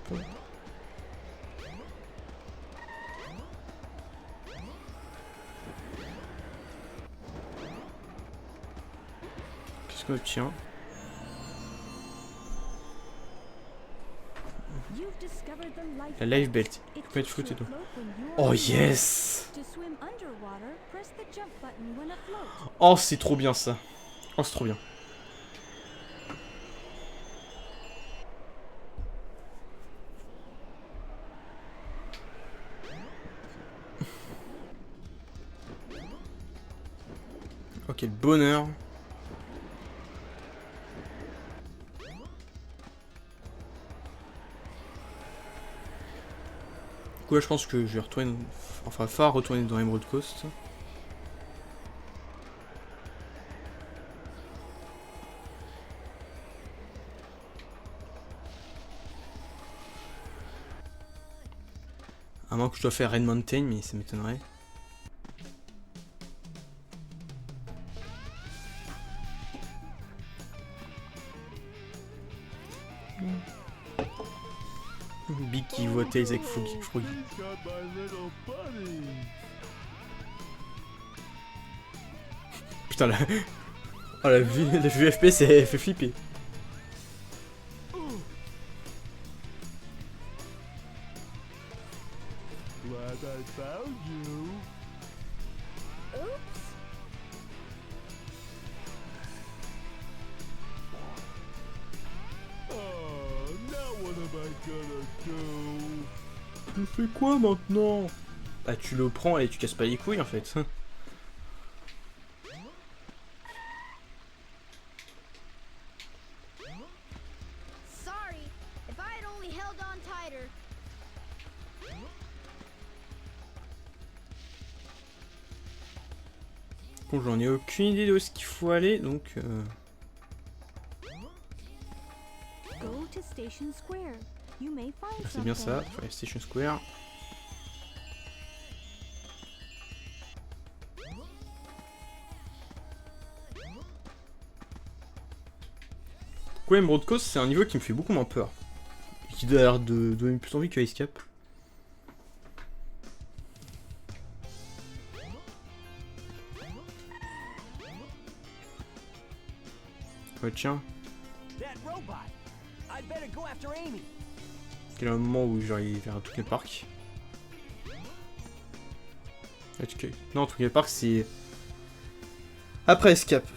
Qu'est-ce qu'on obtient? You've discovered the La life belt. It Faut pas être keeps foutu you d'eau. afloat when you are Oh on yes! To swim underwater, press the jump button when afloat. Oh, c'est trop bien ça. Oh, c'est trop bien. Oh quel bonheur. Du coup là je pense que je vais retourner... Enfin falloir retourner dans Emerald Coast. À moins que je dois faire Red Mountain, mais ça m'étonnerait. Big qui voit Tails avec Froggy. He's got my little bunny. Putain, oh, la vue FPS, elle fait flipper. Glad I found you. Oops. Oh, now what am I gonna do? Tu fais quoi maintenant? Bah tu le prends et tu casses pas les couilles en fait. Sorry, if I had only held on tighter. Bon, j'en ai aucune idée de où est-ce qu'il faut aller, donc... Go to Station Square. You may find C'est bien ça, something. Fire Station Square. Emerald Coast, c'est un niveau qui me fait beaucoup moins peur. Et qui doit l'air de donner plus envie que Ice Cap. Ouais, tiens. That robot. I'd better go after Amy. Quel est le moment où j'arrive vers Tokyo Park. Ok. Non, Tokyo Park, c'est... Après Escape.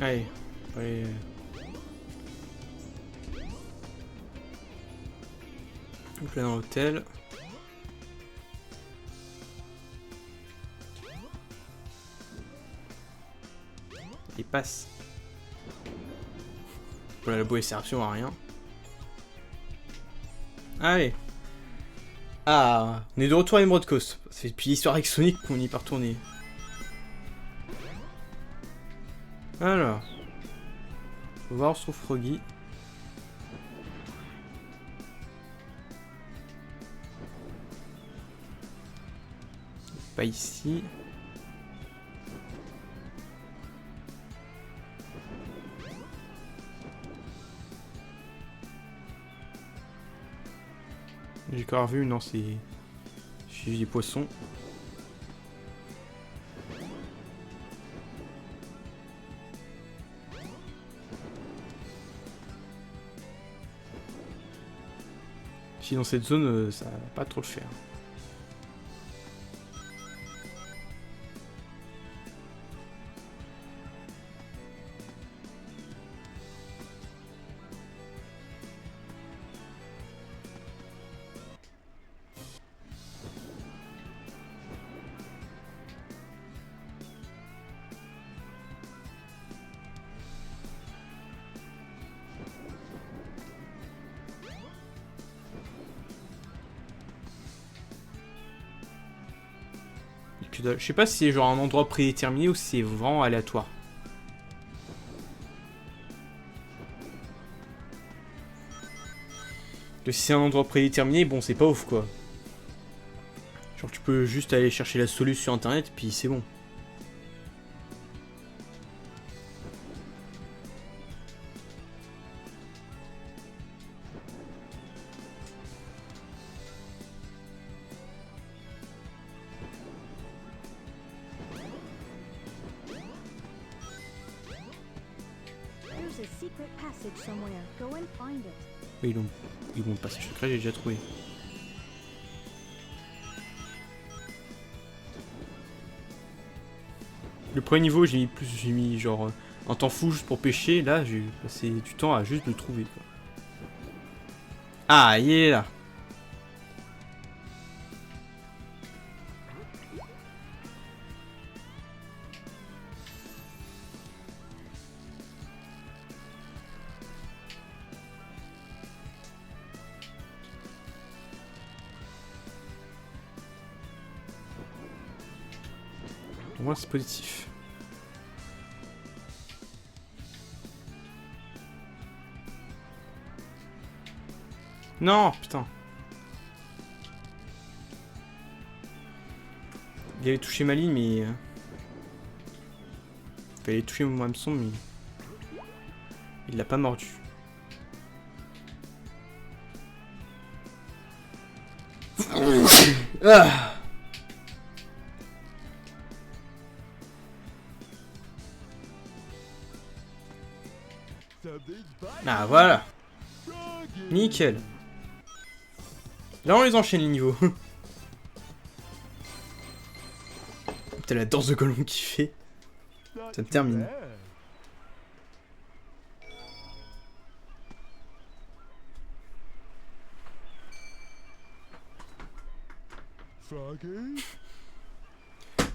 Allez, allez. Donc là dans l'hôtel. Il passe. Voilà, la boue sert absolument à rien. Allez. Ah, on est de retour à Emerald Coast. C'est depuis l'histoire avec Sonic qu'on y est pas retourné. Alors. Faut voir, on se trouve Froggy. Pas ici. J'ai encore vu, non, c'est... J'ai des poissons. Si dans cette zone, ça va pas trop le faire. Je sais pas si c'est genre un endroit prédéterminé ou si c'est vraiment aléatoire. Que si c'est un endroit prédéterminé, bon c'est pas ouf quoi. Genre tu peux juste aller chercher la solution sur internet puis c'est bon. secret passage somewhere. Go and find it. Oui, ils vont passer secret, j'ai déjà trouvé. Le premier niveau, j'ai mis genre un temps fou juste pour pêcher. Là, j'ai passé du temps à juste le trouver, quoi. Ah, il est là. Pour moi, c'est positif. Non, putain. Il avait touché ma ligne, mais... il fallait toucher mon hameçon, mais... il l'a pas mordu. Ah. Ah, voilà. Nickel. Là, on les enchaîne les niveaux. Putain, la danse de Gollum qui fait. Ça me termine. Froggy?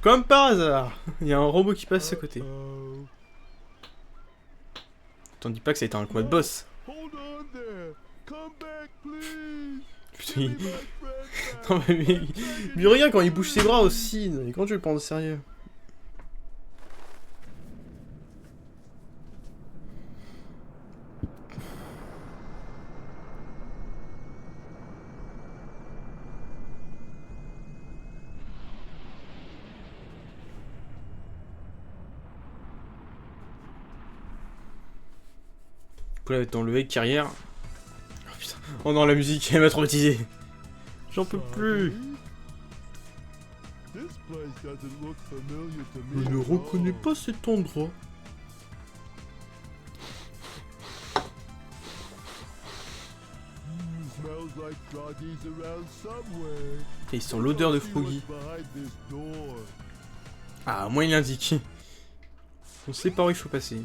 Comme par hasard, il y a un robot qui passe à côté. Uh-oh. T'en dis pas que ça a été un combat de boss. Hold on there. Come back, please. Putain, Give me my friend back. non, mais regarde quand il bouge ses bras aussi. Quand tu le prends au sérieux? Du coup, là, dans le hack carrière. Oh putain. Oh non, la musique, elle m'a traumatisé. J'en peux plus. This place doesn't look familiar to Je me ne at reconnais all. pas cet endroit. Smells like Froggy's around somewhere. Et il sent l'odeur de See Froggy. what's behind this door. Ah, moi il indique. On sait par où il faut passer.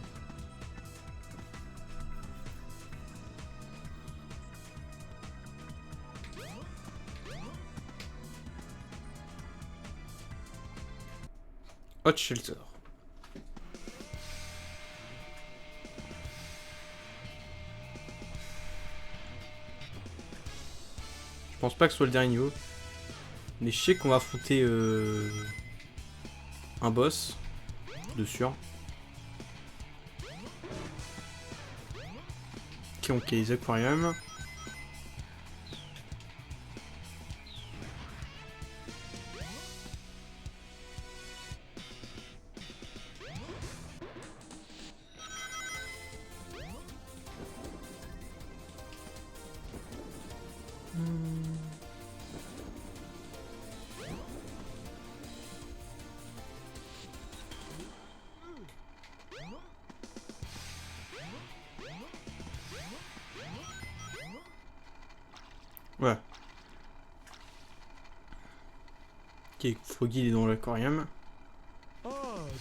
Hot Shelter. Je pense pas que ce soit le dernier niveau. Mais je sais qu'on va affronter un boss. De sûr. Ok, ok, les aquariums. Ouais. Ok, Froggy il est dans l'aquarium. Ah,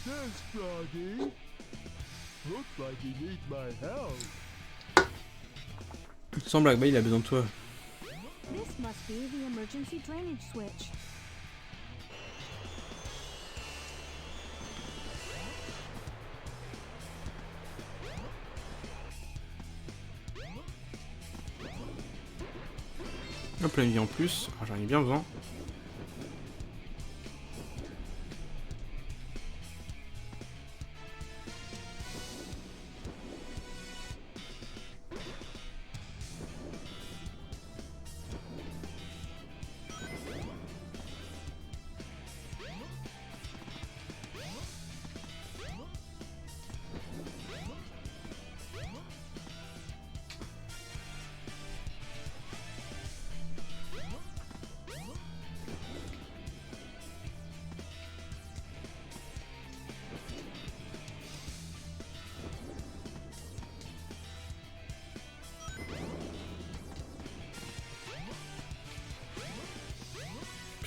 there's Froggy. Looks like he needs my help. Sans blague, bah il a besoin de toi. This must be the emergency drainage switch. Hop là, une vie en plus. Ah, j'en ai bien besoin.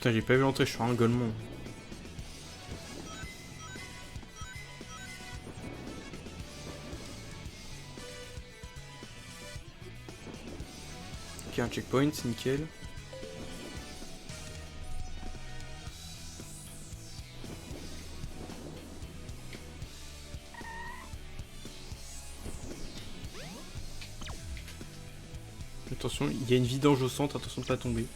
Putain, j'ai pas vu l'entrée, je suis un golemon. Ok, un checkpoint, c'est nickel. Attention, il y a une vidange au centre, attention de pas tomber.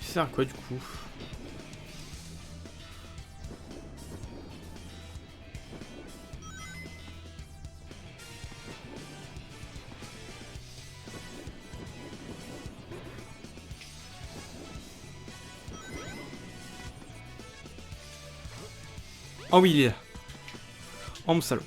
Ça sert à quoi du coup? Oh oui, il est là. Oh mon salaud.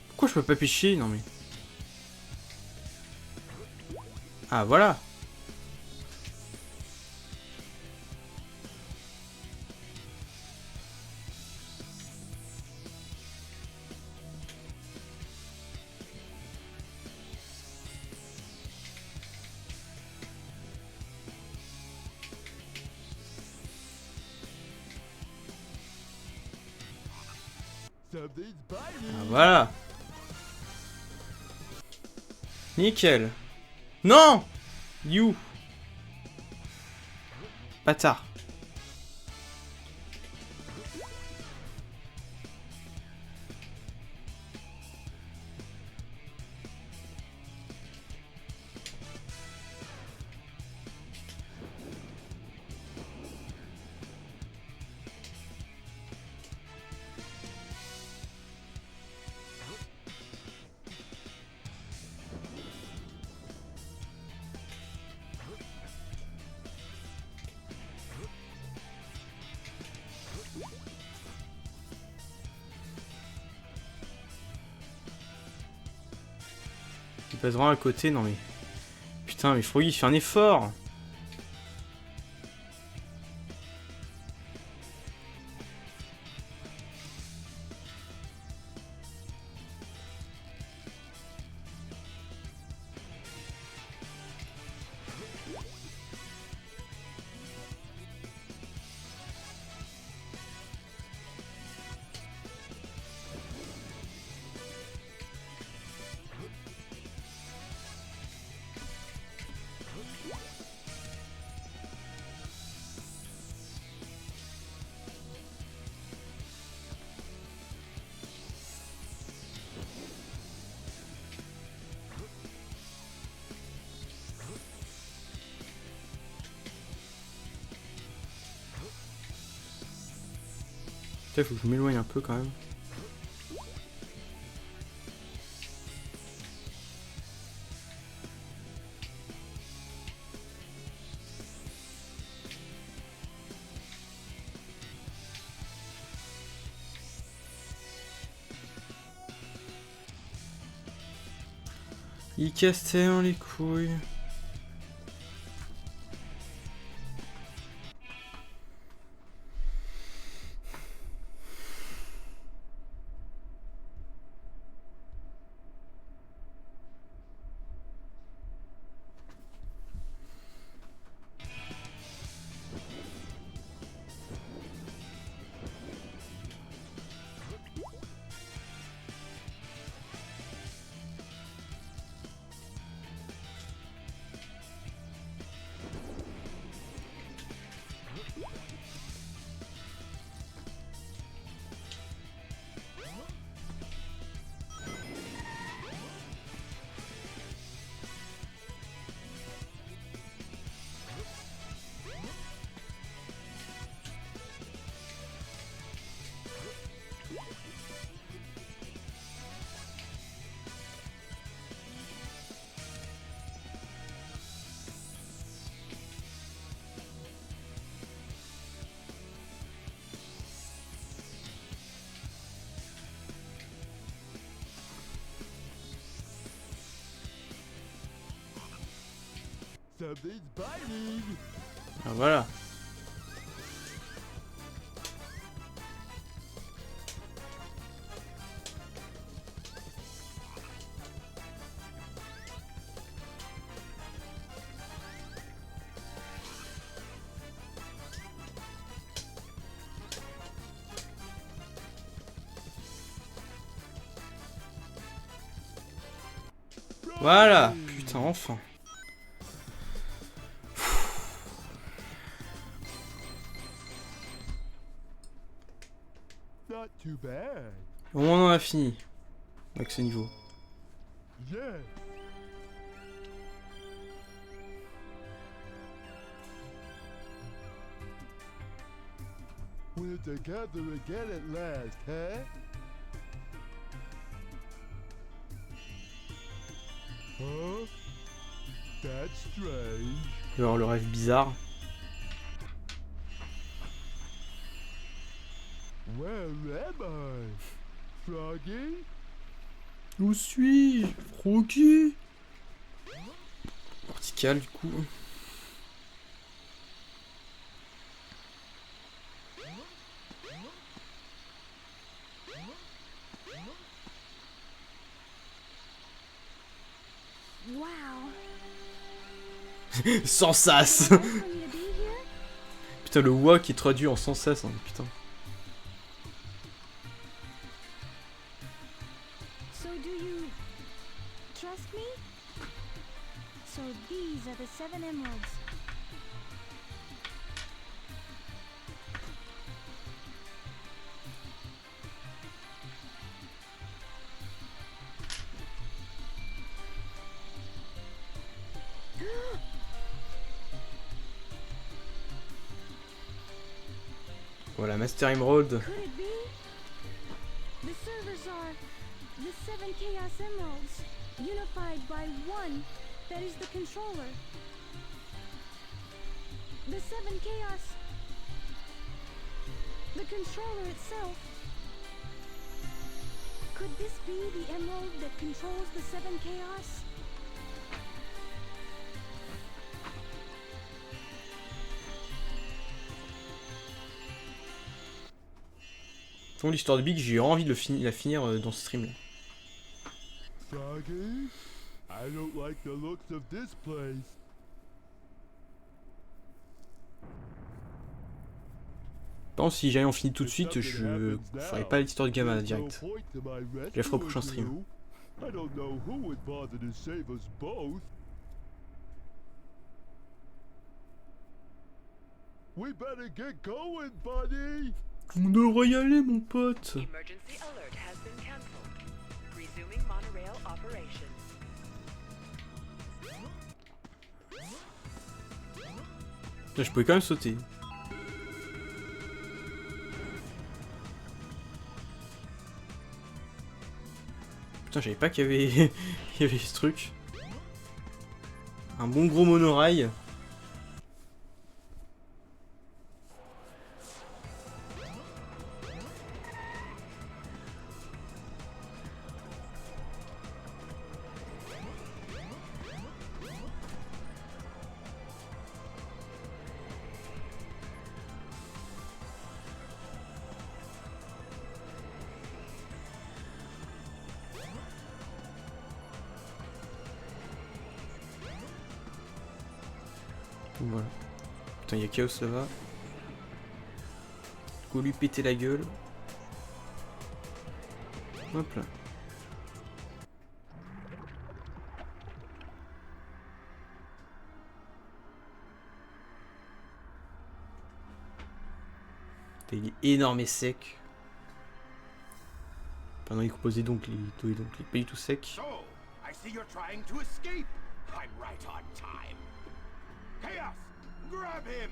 Pourquoi je peux pas pêcher? Non mais... Ah voilà. Something's biting. Ah voilà. Nickel. Non! You. Bâtard. Il passe vraiment à côté, non mais... Putain, mais Froggy, fais un effort! Putain, faut que je m'éloigne un peu quand même. Il casse tellement les couilles. Something's biting. Ah, voilà. Voilà. Putain, enfin. Not too bad. On en a fini. Avec ce niveau. Yeah. We're together again at last, huh? Huh? That's strange. Alors, le rêve bizarre. Where am I? Froggy? Où suis-je? Froggy? Vertical, du coup. Wow. Sans sas. Nice for you to be here. Putain, le wa qui est traduit en sans sas, hein, putain. So do you trust me? So these are the 7 emeralds. Voilà, Master Emerald. Could it be? The servers are the 7 Chaos Emeralds, unified by one that is the controller. The 7 Chaos. The controller itself. Could this be the emerald that controls the 7 Chaos? Bon, l'histoire de Big, j'ai eu envie de la finir dans ce stream là. Froggy? I don't like the looks of this place. Par contre, si jamais on finit tout de suite, je ferai pas l'histoire de Gamma direct. Je la ferai au prochain stream. I don't know who would bother to save us both. We better get going, buddy. On devrait y aller, mon pote. Emergency alert has been cancelled. Resuming monorail operations. Là, je pouvais quand même sauter. Putain, j'avais pas qu'il y avait... il y avait ce truc. Un bon gros monorail. Voilà. Putain, il y a Chaos là-bas. Go lui péter la gueule. Hop là. Putain, il est énorme et sec. Pendant il composait donc les pas du tout secs. So, I see you're trying to escape. I'm right on time. Chaos, grab him.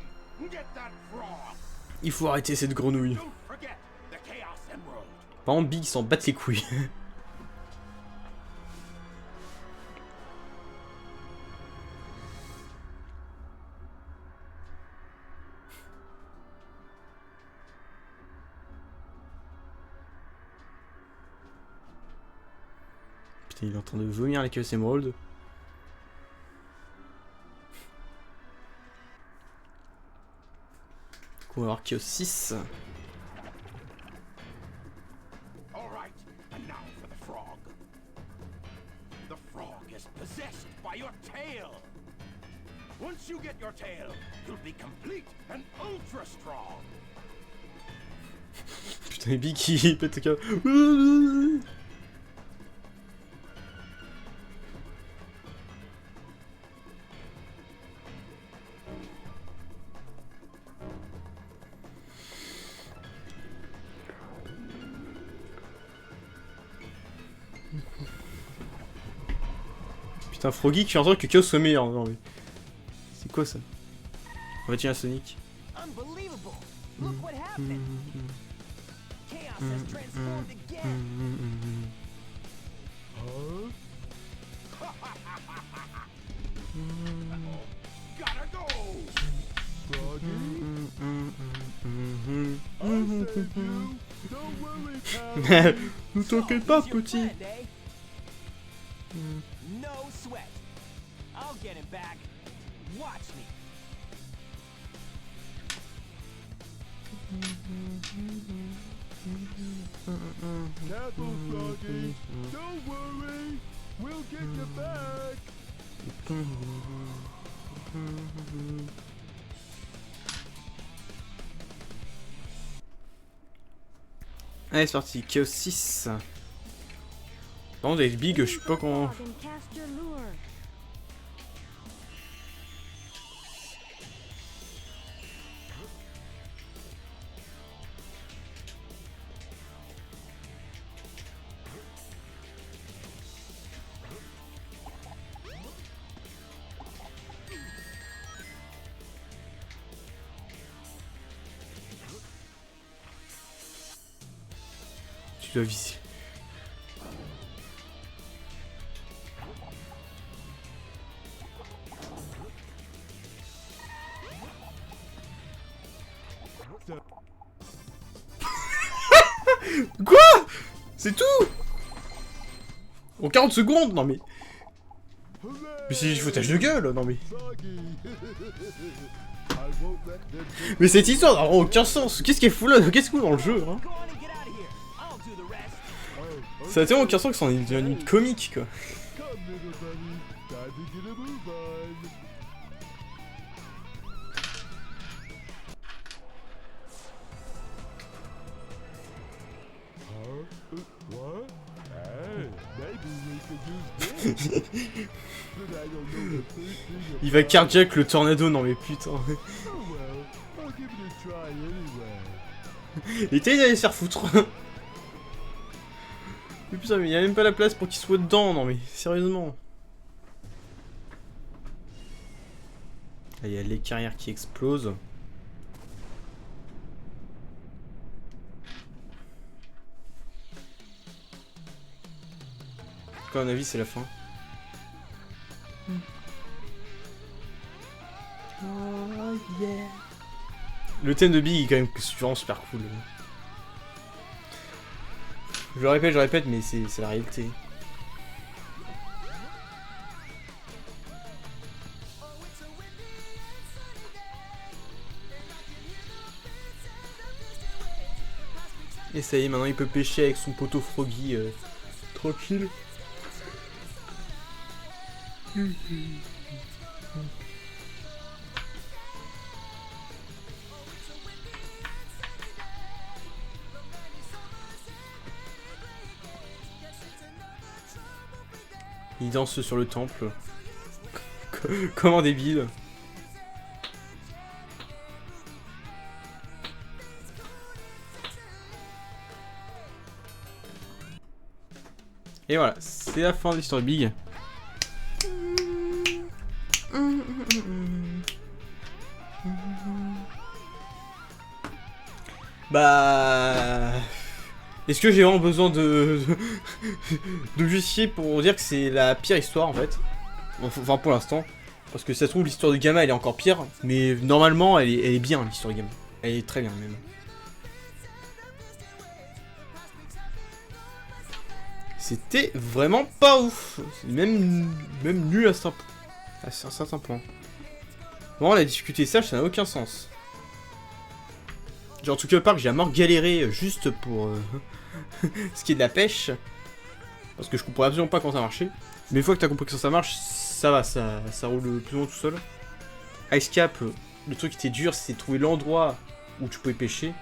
Get that frog. Il faut arrêter cette grenouille. Don't forget the Chaos Emerald. Par contre, Big il s'en bat les couilles. Putain, il est en train de vomir la Chaos Emerald. On va voir Chaos 6. All right, and now for the frog. The frog is possessed by your tail. Once you get your tail, you'll be complete and ultra strong. Putain, les billes qui pètent le câble. Putain, Froggy qui entend que Chaos soit meilleur. Non mais. C'est quoi ça? On va tirer à Sonic. Unbelievable! Look what happened! Chaos has transformed again! Huh? Gotta go! Froggy? I'll save you. Don't worry, pal. Ne t'inquiète pas, He's your petit. friend, eh? No sweat. I'll get him back. Watch me. Careful, Froggy. Don't worry. We'll get you back. Allez, c'est parti, Chaos 6. Par contre, avec Big, je sais pas comment. Frog and cast your lure. Tu dois viser. Quoi? C'est tout? En 40 secondes? Non mais. Mais c'est du foutage de gueule, non mais. Froggy. I won't let them take Mais cette histoire n'a vraiment aucun sens. Qu'est-ce qu'elle fout là? Qu'est-ce qu'elle fout dans le jeu, hein? Go on and get out of here. I'll do the rest. Oh, Ça a tellement aucun sens que c'en est devenu une comique, quoi. come, little buddy. Time to get a move on. Huh? What? Hey, maybe we could use this. But I don't know the first thing Il va cardiaque le tornado, non mais putain. Oh well, I'll give it a try anyway. Il était d'aller se faire foutre. Mais putain, mais il y a même pas la place pour qu'il soit dedans, non mais sérieusement. Là, il y a les carrières qui explosent. À mon avis, c'est la fin. Oh yeah. Le thème de Big est quand même vraiment super cool. Je le répète, mais c'est la réalité. Et ça y est, maintenant il peut pêcher avec son poteau Froggy tranquille. Il danse sur le temple. Comme un débile. Et voilà, c'est la fin de l'histoire de Big. Bah... Est-ce que j'ai vraiment besoin de justifier pour dire que c'est la pire histoire en fait? Enfin pour l'instant. Parce que ça se trouve l'histoire de Gamma elle est encore pire. Mais normalement elle est bien l'histoire de Gamma. Elle est très bien même. C'était vraiment pas ouf. C'est même nul à un certain point. Vraiment la difficulté sage ça n'a aucun sens. Genre Tokyo Park, j'ai à mort galéré juste pour ce qui est de la pêche. Parce que je comprenais absolument pas comment ça marchait. Mais une fois que t'as compris que ça marche, ça va, ça roule plus ou moins tout seul. Ice Cap, le truc qui était dur, c'est de trouver l'endroit où tu pouvais pêcher.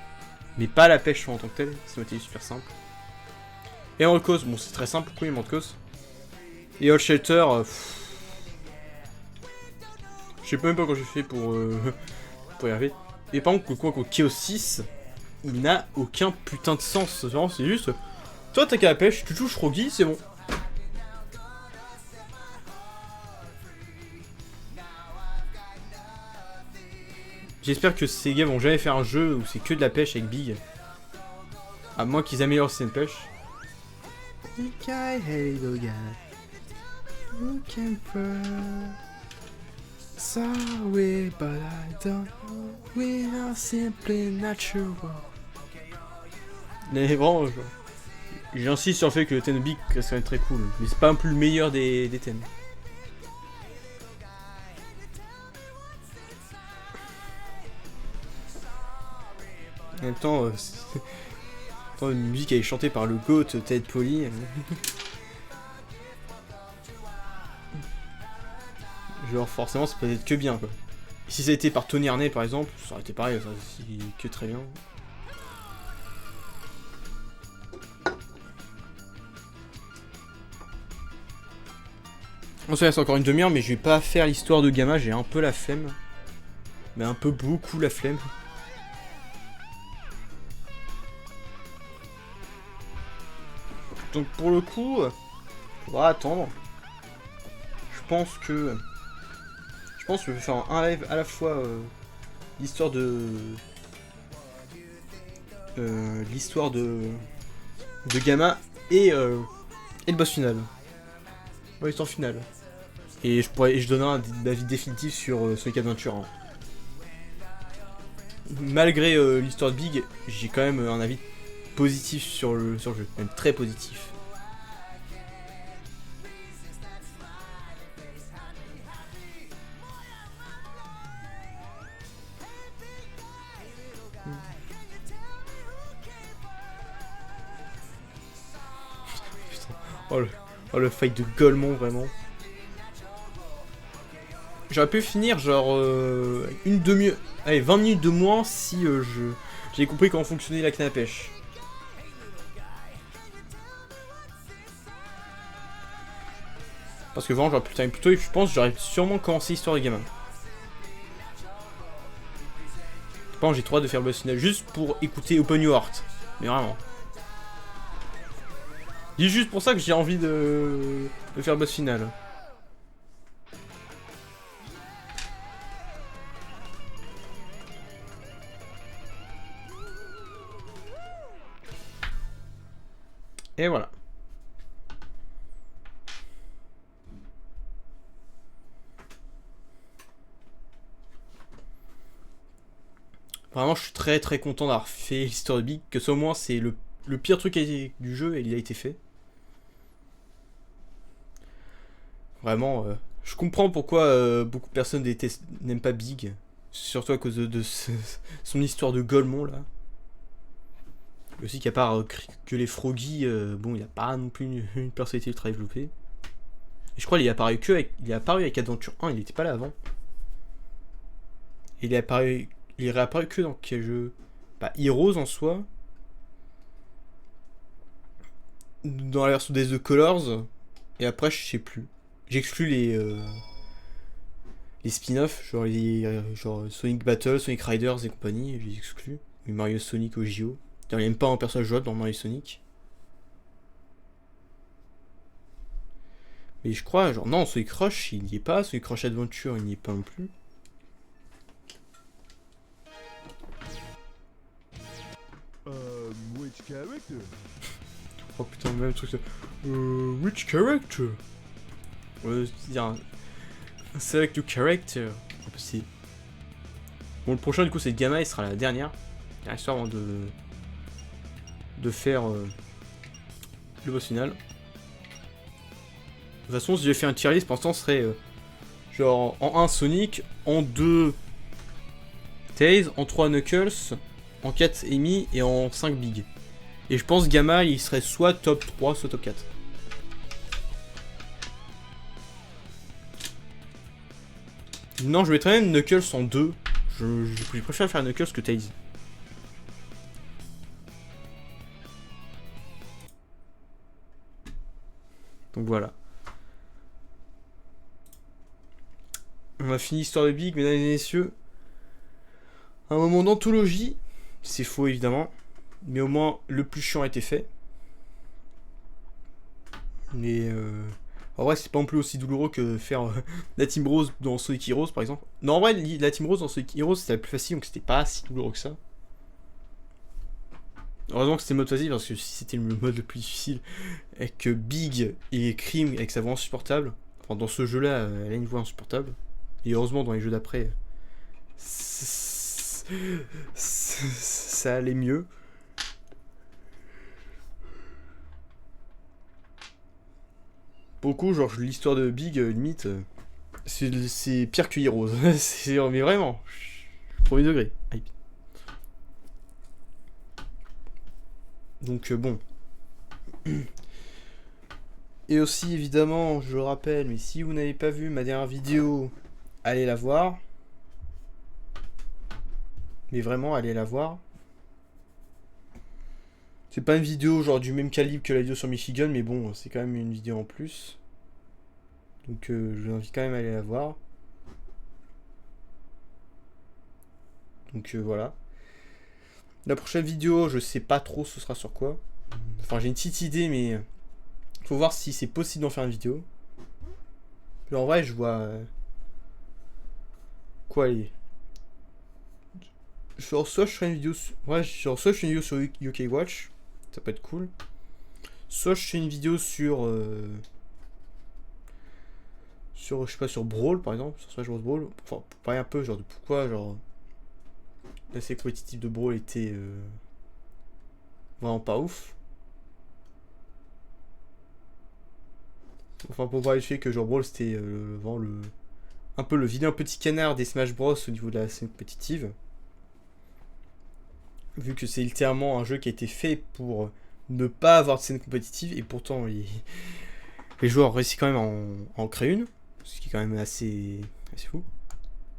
Mais pas la pêche en tant que telle, ça m'était super simple. Et en cause, bon c'est très simple, pourquoi il manque cause. Et All Shelter, je sais même pas quand j'ai fait pour y arriver. Et par contre, quoi qu'au Chaos 6, il n'a aucun putain de sens. Vraiment, c'est juste, toi t'as qu'à la pêche, tu touches Rogi, c'est bon. J'espère que ces gars vont jamais faire un jeu où c'est que de la pêche avec Big. À moins qu'ils améliorent le système de pêche. Sorry, but I don't know. We are simply natural. Mais vraiment, j'insiste sur le fait que le thème de Big serait très cool. Mais c'est pas un peu le meilleur des thèmes. En même temps, une musique elle est chantée par le GOAT Ted Polly. Genre forcément ça peut être que bien quoi. Si ça a été par Tony Harney par exemple, ça aurait été pareil, ça aussi que très bien. On se laisse encore une demi-heure mais je vais pas faire l'histoire de Gamma, j'ai un peu la flemme. Mais un peu beaucoup la flemme. Donc pour le coup, faudra attendre. Je pense que je vais faire un live à la fois l'histoire de Gamma et le boss final. Ouais, l'histoire finale. Et je donnerai un avis définitif sur Sonic Adventure 1. Malgré l'histoire de Big, j'ai quand même un avis positif sur le jeu, même très positif. Oh le fight de Golemon vraiment. J'aurais pu finir genre une demi-heure, allez 20 minutes de moins si j'ai compris comment fonctionnait la canne à pêche. Parce que vraiment j'aurais pu terminer plus tôt et je pense que j'aurais sûrement commencé l'histoire de Gamma. Je pense que j'ai trop hâte de faire le boss final juste pour écouter Open Your Heart. Mais vraiment. C'est juste pour ça que j'ai envie de faire le boss final. Et voilà. Vraiment, je suis très très content d'avoir fait l'histoire de Big, que ça au moins c'est le pire truc du jeu et il a été fait. Vraiment, je comprends pourquoi beaucoup de personnes n'aiment pas Big, surtout à cause de son histoire de Golemon là. Et aussi qu'à part que les Froggy, bon, il a pas non plus une personnalité très développée. Et je crois qu'il est apparu avec Adventure 1, il était pas là avant. Il est réapparu que dans quel jeu? Pas Heroes en soi. Dans la version des The Colors. Et après, je sais plus. J'exclus les spin-offs, genre Sonic Battle, Sonic Riders et compagnie, je les exclus. Et Mario Sonic au JO. Il n'y a même pas un personnage jouable dans Mario Sonic. Mais je crois, genre, non, Sonic Rush, il n'y est pas. Sonic Rush Adventure, il n'y est pas non plus. Which character? Oh putain, même truc. Which character? Dire select your character. C'est... Bon, le prochain, du coup, c'est Gamma, il sera la dernière histoire avant de faire le boss final. De toute façon, si j'ai fait un tier list, pour l'instant, ce serait genre en 1 Sonic, en 2 Tails, en 3 Knuckles, en 4 Amy et en 5 Big. Et je pense Gamma il serait soit top 3 soit top 4. Non, je mettrais même Knuckles en 2. Je préfère faire Knuckles que Tails. Donc voilà. On a fini l'histoire de Big, mesdames et messieurs. Un moment d'anthologie. C'est faux évidemment. Mais au moins le plus chiant a été fait. Mais en vrai c'est pas non plus aussi douloureux que faire la Team Rose dans Sonic Heroes par exemple. Non en vrai la Team Rose dans Sonic Heroes c'était la plus facile donc c'était pas si douloureux que ça. Heureusement que c'était le mode facile parce que si c'était le mode le plus difficile avec Big et Cream avec sa voix insupportable, enfin dans ce jeu là elle a une voix insupportable. Et heureusement dans les jeux d'après ça allait mieux. Beaucoup, genre l'histoire de Big, limite, c'est pire que Heroes. Mais vraiment, premier degré. Hype. Donc bon. Et aussi évidemment, je le rappelle, mais si vous n'avez pas vu ma dernière vidéo, allez la voir. Mais vraiment, allez la voir. C'est pas une vidéo genre du même calibre que la vidéo sur Michigan, mais bon, c'est quand même une vidéo en plus. Donc je vous invite quand même à aller la voir. Donc voilà. La prochaine vidéo, je sais pas trop ce sera sur quoi. Enfin, j'ai une petite idée, mais faut voir si c'est possible d'en faire une vidéo. Puis en vrai, je vois quoi aller. Genre, soit je ferai une vidéo sur... Ouais, genre, soit je fais une vidéo sur UK Watch. Ça peut être cool. Soit je fais une vidéo sur... je sais pas, sur Brawl par exemple. Sur Smash Bros Brawl. Enfin, pour parler un peu genre de pourquoi, genre... L'essai compétitif de Brawl était... vraiment pas ouf. Enfin, pour parler du fait que genre Brawl c'était vraiment le... Un peu le vilain petit canard des Smash Bros au niveau de la scène compétitive. Vu que c'est littéralement un jeu qui a été fait pour ne pas avoir de scène compétitive et pourtant les joueurs réussissent quand même à en créer une, ce qui est quand même assez fou.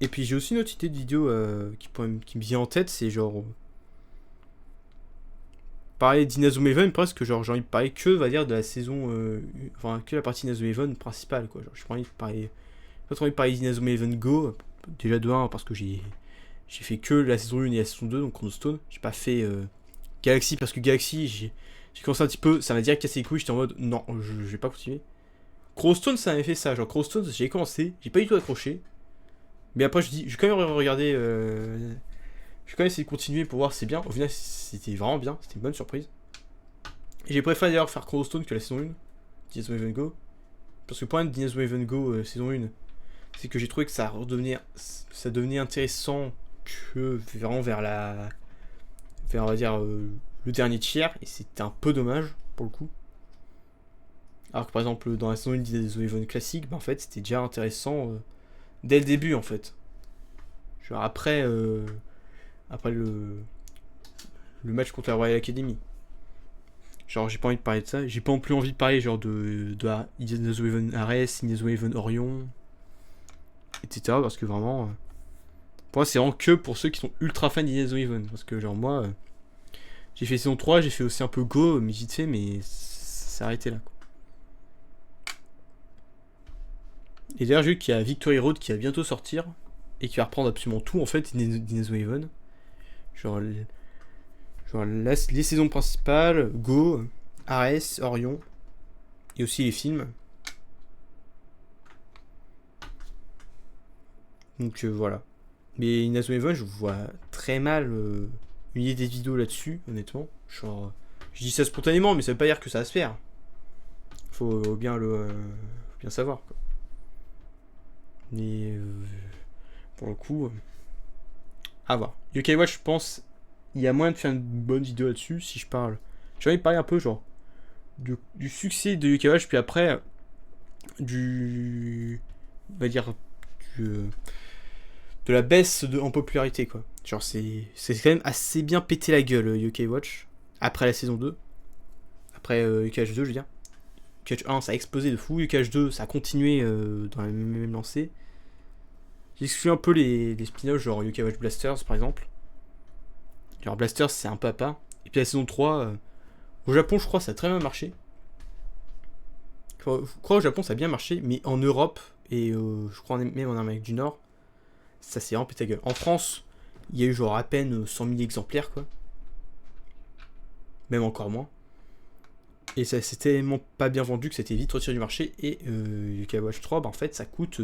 Et puis j'ai aussi une autre idée de vidéo qui me vient en tête, c'est genre parler d'Inazuma Eleven presque, genre j'ai envie de parler que va dire de la saison, enfin que la partie Inazuma Eleven principale quoi. Genre j'ai pas envie de parler, pas trop envie de parler d'Inazuma Eleven Go, déjà de 1 parce que j'ai fait que la saison 1 et la saison 2, donc Chronostone. J'ai pas fait Galaxy, parce que Galaxy, j'ai commencé un petit peu, ça m'a direct cassé les couilles, j'étais en mode, non, je vais pas continuer. Chronostone, ça m'avait fait ça, genre Chronostone, j'ai commencé, j'ai pas du tout accroché. Mais après, je dis, je vais quand même regarder, je vais quand même essayer de continuer pour voir si c'est bien. Au final, c'était vraiment bien, c'était une bonne surprise. Et j'ai préféré d'ailleurs faire Chronostone que la saison 1, d'Inazuma Eleven Go. Parce que le point d'Inazuma Eleven Go, saison 1, c'est que j'ai trouvé que ça devenait intéressant que vraiment vers on va dire le dernier tiers, et c'était un peu dommage pour le coup. Alors que par exemple dans la saison 1 des Eleven classique, en fait c'était déjà intéressant dès le début en fait. Genre après le match contre la Royal Academy. Genre j'ai pas envie de parler de ça, j'ai pas non plus envie de parler genre de Inazuma Eleven Ares, Inazuma Eleven Orion, etc. Parce que vraiment pour moi c'est vraiment que pour ceux qui sont ultra fans d'Inazuma Eleven. Parce que genre moi j'ai fait saison 3, j'ai fait aussi un peu Go, mais vite fait, mais ça s'est arrêté là quoi. Et d'ailleurs j'ai vu qu'il y a Victory Road qui va bientôt sortir et qui va reprendre absolument tout en fait d'Inazuma Eleven. Genre les saisons principales, Go, Ares, Orion, et aussi les films. Donc voilà. Mais Inazuma Eleven, je vois très mal une idée des vidéos là-dessus, honnêtement. Genre, je dis ça spontanément, mais ça veut pas dire que ça va se faire. Faut bien bien savoir, quoi. Mais pour le coup, à voir. UK Watch, je pense, il y a moyen de faire une bonne vidéo là-dessus si je parle. J'ai envie de parler un peu, genre, du succès de UK Watch, puis après, on va dire, de la baisse en popularité quoi. Genre, c'est quand même assez bien pété la gueule, Yokai Watch. Après la saison 2. Après Yokai Watch 2, je veux dire. Yokai Watch 1, ça a explosé de fou. Yokai Watch 2, ça a continué dans la même lancée. J'exclus un peu les spin-offs, genre Yokai Watch Blasters, par exemple. Genre, Blasters, c'est un peu à part. Et puis la saison 3, au Japon, je crois, ça a très bien marché. Je crois au Japon, ça a bien marché. Mais en Europe, et je crois même en Amérique du Nord, ça s'est vraiment pété la gueule. En France, il y a eu genre à peine 100 000 exemplaires, quoi. Même encore moins. Et ça s'est tellement pas bien vendu que c'était vite retiré du marché. Et Yokai Watch 3, bah en fait, ça coûte...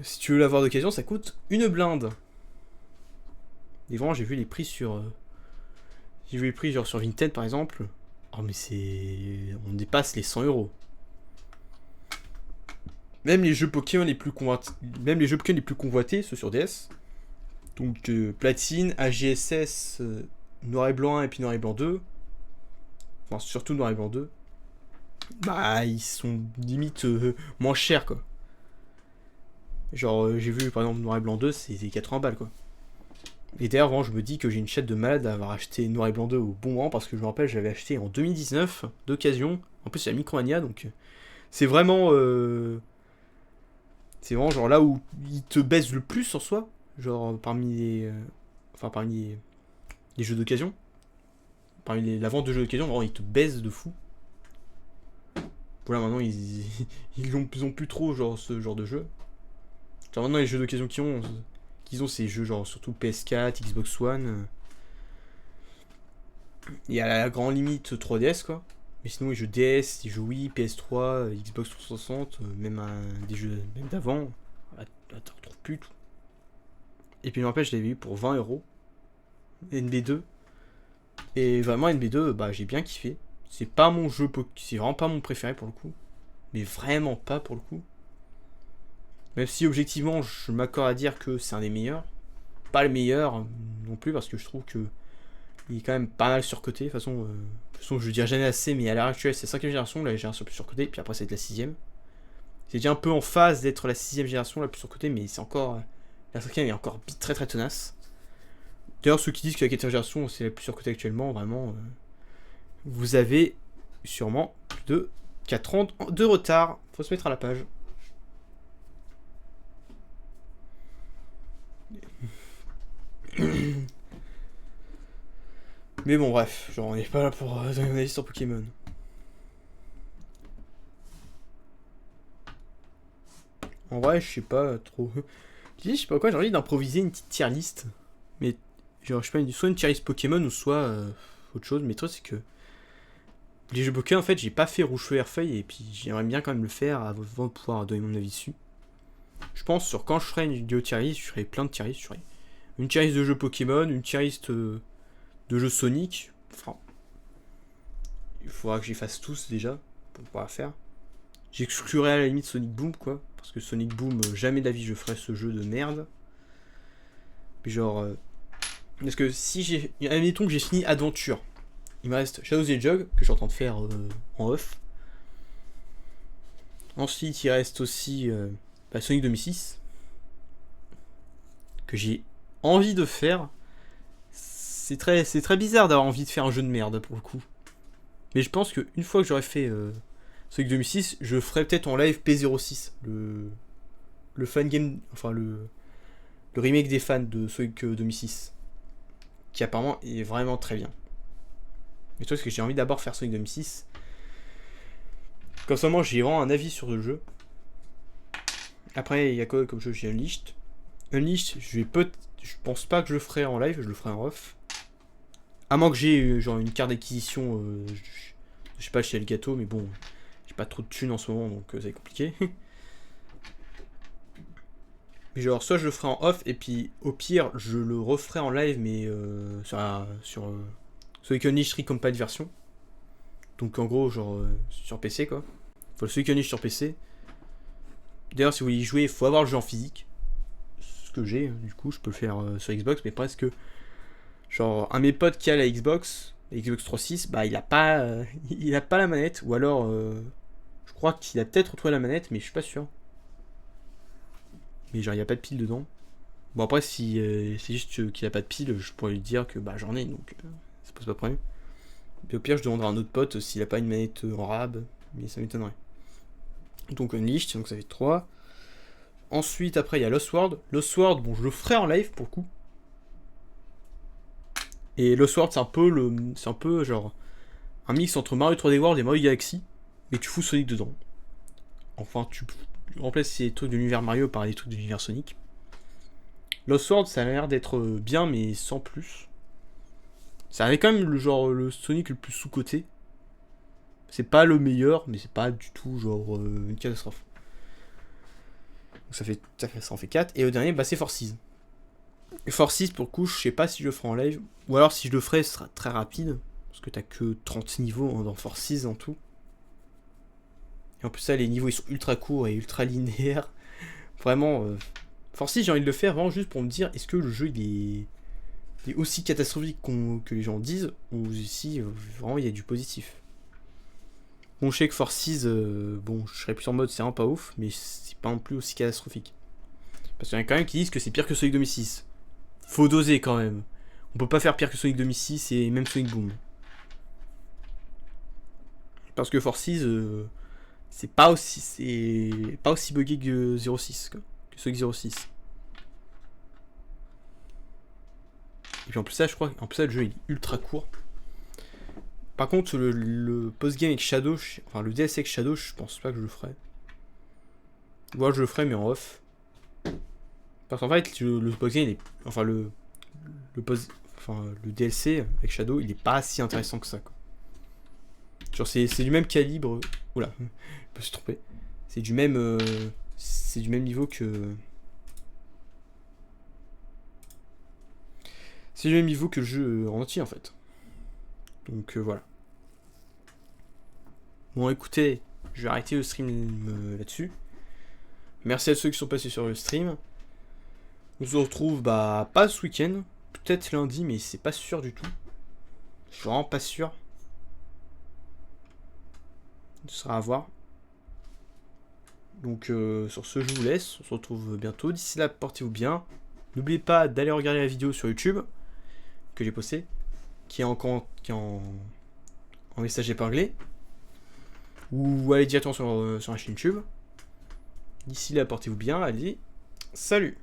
si tu veux l'avoir d'occasion, ça coûte une blinde. Et vraiment, j'ai vu les prix sur... j'ai vu les prix genre sur Vinted, par exemple. Oh, mais c'est... on dépasse les 100 €. Même les jeux Pokémon les plus convoités, ceux sur DS. Donc Platine, AGSS, Noir et Blanc 1 et puis Noir et Blanc 2. Enfin, surtout Noir et Blanc 2. Bah, ils sont limite moins chers, quoi. Genre, j'ai vu par exemple Noir et Blanc 2, c'est 80 balles, quoi. Et d'ailleurs, vraiment, je me dis que j'ai une chatte de malade d'avoir acheté Noir et Blanc 2 au bon moment, parce que je me rappelle, je l'avais acheté en 2019, d'occasion. En plus, c'est la Micromania, donc c'est vraiment genre là où il te baisse le plus en soi, genre parmi les jeux d'occasion, la vente de jeux d'occasion, vraiment il te baisse de fou. Voilà, maintenant ils ont plus trop genre ce genre de jeu. Genre maintenant les jeux d'occasion qu'ils ont ces jeux genre surtout PS4, Xbox One. Il y a la grande limite 3DS, quoi. Mais sinon les jeux DS, les jeux Wii, PS3, Xbox 360, même des jeux même d'avant, là t'en retrouves plus tout. Et puis je me rappelle, je l'avais eu pour 20 €. NB2. Et vraiment NB2, bah j'ai bien kiffé. C'est pas mon jeu, c'est vraiment pas mon préféré pour le coup. Mais vraiment pas pour le coup. Même si objectivement je m'accorde à dire que c'est un des meilleurs. Pas le meilleur non plus, parce que je trouve que il est quand même pas mal surcoté. De toute façon, je dirais jamais assez, mais à l'heure actuelle c'est la 5ème génération, la génération la plus surcotée, puis après ça va être la 6ème. C'est déjà un peu en phase d'être la 6ème génération la plus surcotée, mais c'est encore... la 5ème est encore très très tenace. D'ailleurs, ceux qui disent que la 4ème génération c'est la plus surcotée actuellement, vraiment, vous avez sûrement plus de 4 ans de retard. Faut se mettre à la page. Mais bon, bref, genre on n'est pas là pour donner mon avis sur Pokémon. En vrai, je sais pas trop. Je sais pas quoi, j'ai envie d'improviser une petite tier list. Mais genre, je sais pas, soit une tier list Pokémon ou soit autre chose. Mais le truc, c'est que les jeux Pokémon, en fait, j'ai pas fait Rouge Feu Vert Feuille. Et puis j'aimerais bien quand même le faire avant de pouvoir donner mon avis dessus. Je pense sur quand je ferai une vidéo tier list, je ferai plein de tier list. Je ferai une tier list de jeux Pokémon, une tier list de jeux Sonic. Enfin, il faudra que j'y fasse tous déjà pour pouvoir faire. J'exclurai à la limite Sonic Boom, quoi. Parce que Sonic Boom, jamais de la vie je ferai ce jeu de merde. Mais genre... parce que si j'ai... admettons que j'ai fini Adventure. Il me reste Shadows the Hedgehog, que je suis en train de faire en off. Ensuite, il reste aussi Sonic 2006. Que j'ai envie de faire. C'est très bizarre d'avoir envie de faire un jeu de merde, pour le coup. Mais je pense qu'une fois que j'aurai fait... Sonic 2006, je ferai peut-être en live P06, le fan game, enfin le remake des fans de Sonic 2006, qui apparemment est vraiment très bien. Mais toi, parce que j'ai envie d'abord faire Sonic 2006, comme ça moi j'ai vraiment un avis sur le jeu. Après il y a quoi comme jeu? J'ai Unleashed. Unleashed, je pense pas que je le ferai en live, je le ferai en off. À moins que j'ai genre une carte d'acquisition, je sais pas chez Elgato, mais bon. Pas trop de thunes en ce moment, donc c'est compliqué. Mais genre, soit je le ferai en off, et puis au pire, je le referai en live, mais sur Sonic Unleashed Recompiled version. Donc en gros, genre sur PC, quoi. Faut le Sonic Unleashed sur PC. D'ailleurs, si vous voulez y jouer, il faut avoir le jeu en physique. Ce que j'ai, du coup, je peux le faire sur Xbox, mais presque. Genre, un de mes potes qui a la Xbox 3.6, bah il a pas la manette, ou alors je crois qu'il a peut-être retrouvé la manette, mais je suis pas sûr. Mais genre il n'y a pas de pile dedans. Bon après si c'est juste qu'il a pas de pile, je pourrais lui dire que bah j'en ai, donc ça pose pas de problème. Puis au pire je demanderai à un autre pote s'il a pas une manette en rab, mais ça m'étonnerait. Donc Unleashed, donc ça fait 3. Ensuite après il y a Lost World. Lost World, bon je le ferai en live pour le coup. Et Lost World c'est un peu genre un mix entre Mario 3D World et Mario Galaxy, mais tu fous Sonic dedans. Enfin tu remplaces ces trucs de l'univers Mario par des trucs de l'univers Sonic. Lost World ça a l'air d'être bien mais sans plus. Ça avait quand même le Sonic le plus sous-coté. C'est pas le meilleur, mais c'est pas du tout genre une catastrophe. Donc ça en fait 4. Et au dernier, bah c'est Forces. Et Forces, pour le coup, je sais pas si je le ferai en live. Ou alors si je le ferai, ce sera très rapide. Parce que t'as que 30 niveaux dans Forces en tout. Et en plus, ça, les niveaux ils sont ultra courts et ultra linéaires. Vraiment, Forces, j'ai envie de le faire vraiment juste pour me dire est-ce que le jeu il est aussi catastrophique que les gens disent, ou si vraiment il y a du positif. Bon, je sais que Forces, bon, je serais plus en mode c'est vraiment pas ouf, mais c'est pas non plus aussi catastrophique. Parce qu'il y en a quand même qui disent que c'est pire que Sonic 2006. Faut doser quand même. On peut pas faire pire que Sonic 2006 et même Sonic Boom. Parce que Forces, c'est pas aussi buggy que 06, quoi, que Sonic 06. Et puis en plus ça, je crois, en plus ça, le jeu il est ultra court. Par contre, le post-game avec Shadow, enfin le DLC avec Shadow, je pense pas que je le ferai. Moi, je le ferai, mais en off. Parce qu'en fait, le post-game, il est, enfin le DLC avec Shadow, il est pas si intéressant que ça, quoi. Genre, c'est du même calibre. Oula, je me suis trompé. C'est du même niveau que. C'est du même niveau que le jeu en entier en fait. Donc voilà. Bon écoutez, je vais arrêter le stream là-dessus. Merci à ceux qui sont passés sur le stream. On se retrouve pas ce week-end. Peut-être lundi, mais c'est pas sûr du tout. Je suis vraiment pas sûr. Ce sera à voir. Donc sur ce, je vous laisse. On se retrouve bientôt. D'ici là, portez-vous bien. N'oubliez pas d'aller regarder la vidéo sur YouTube que j'ai postée, qui est en message épinglé, ou allez directement sur la chaîne YouTube. D'ici là, portez-vous bien. Allez, salut!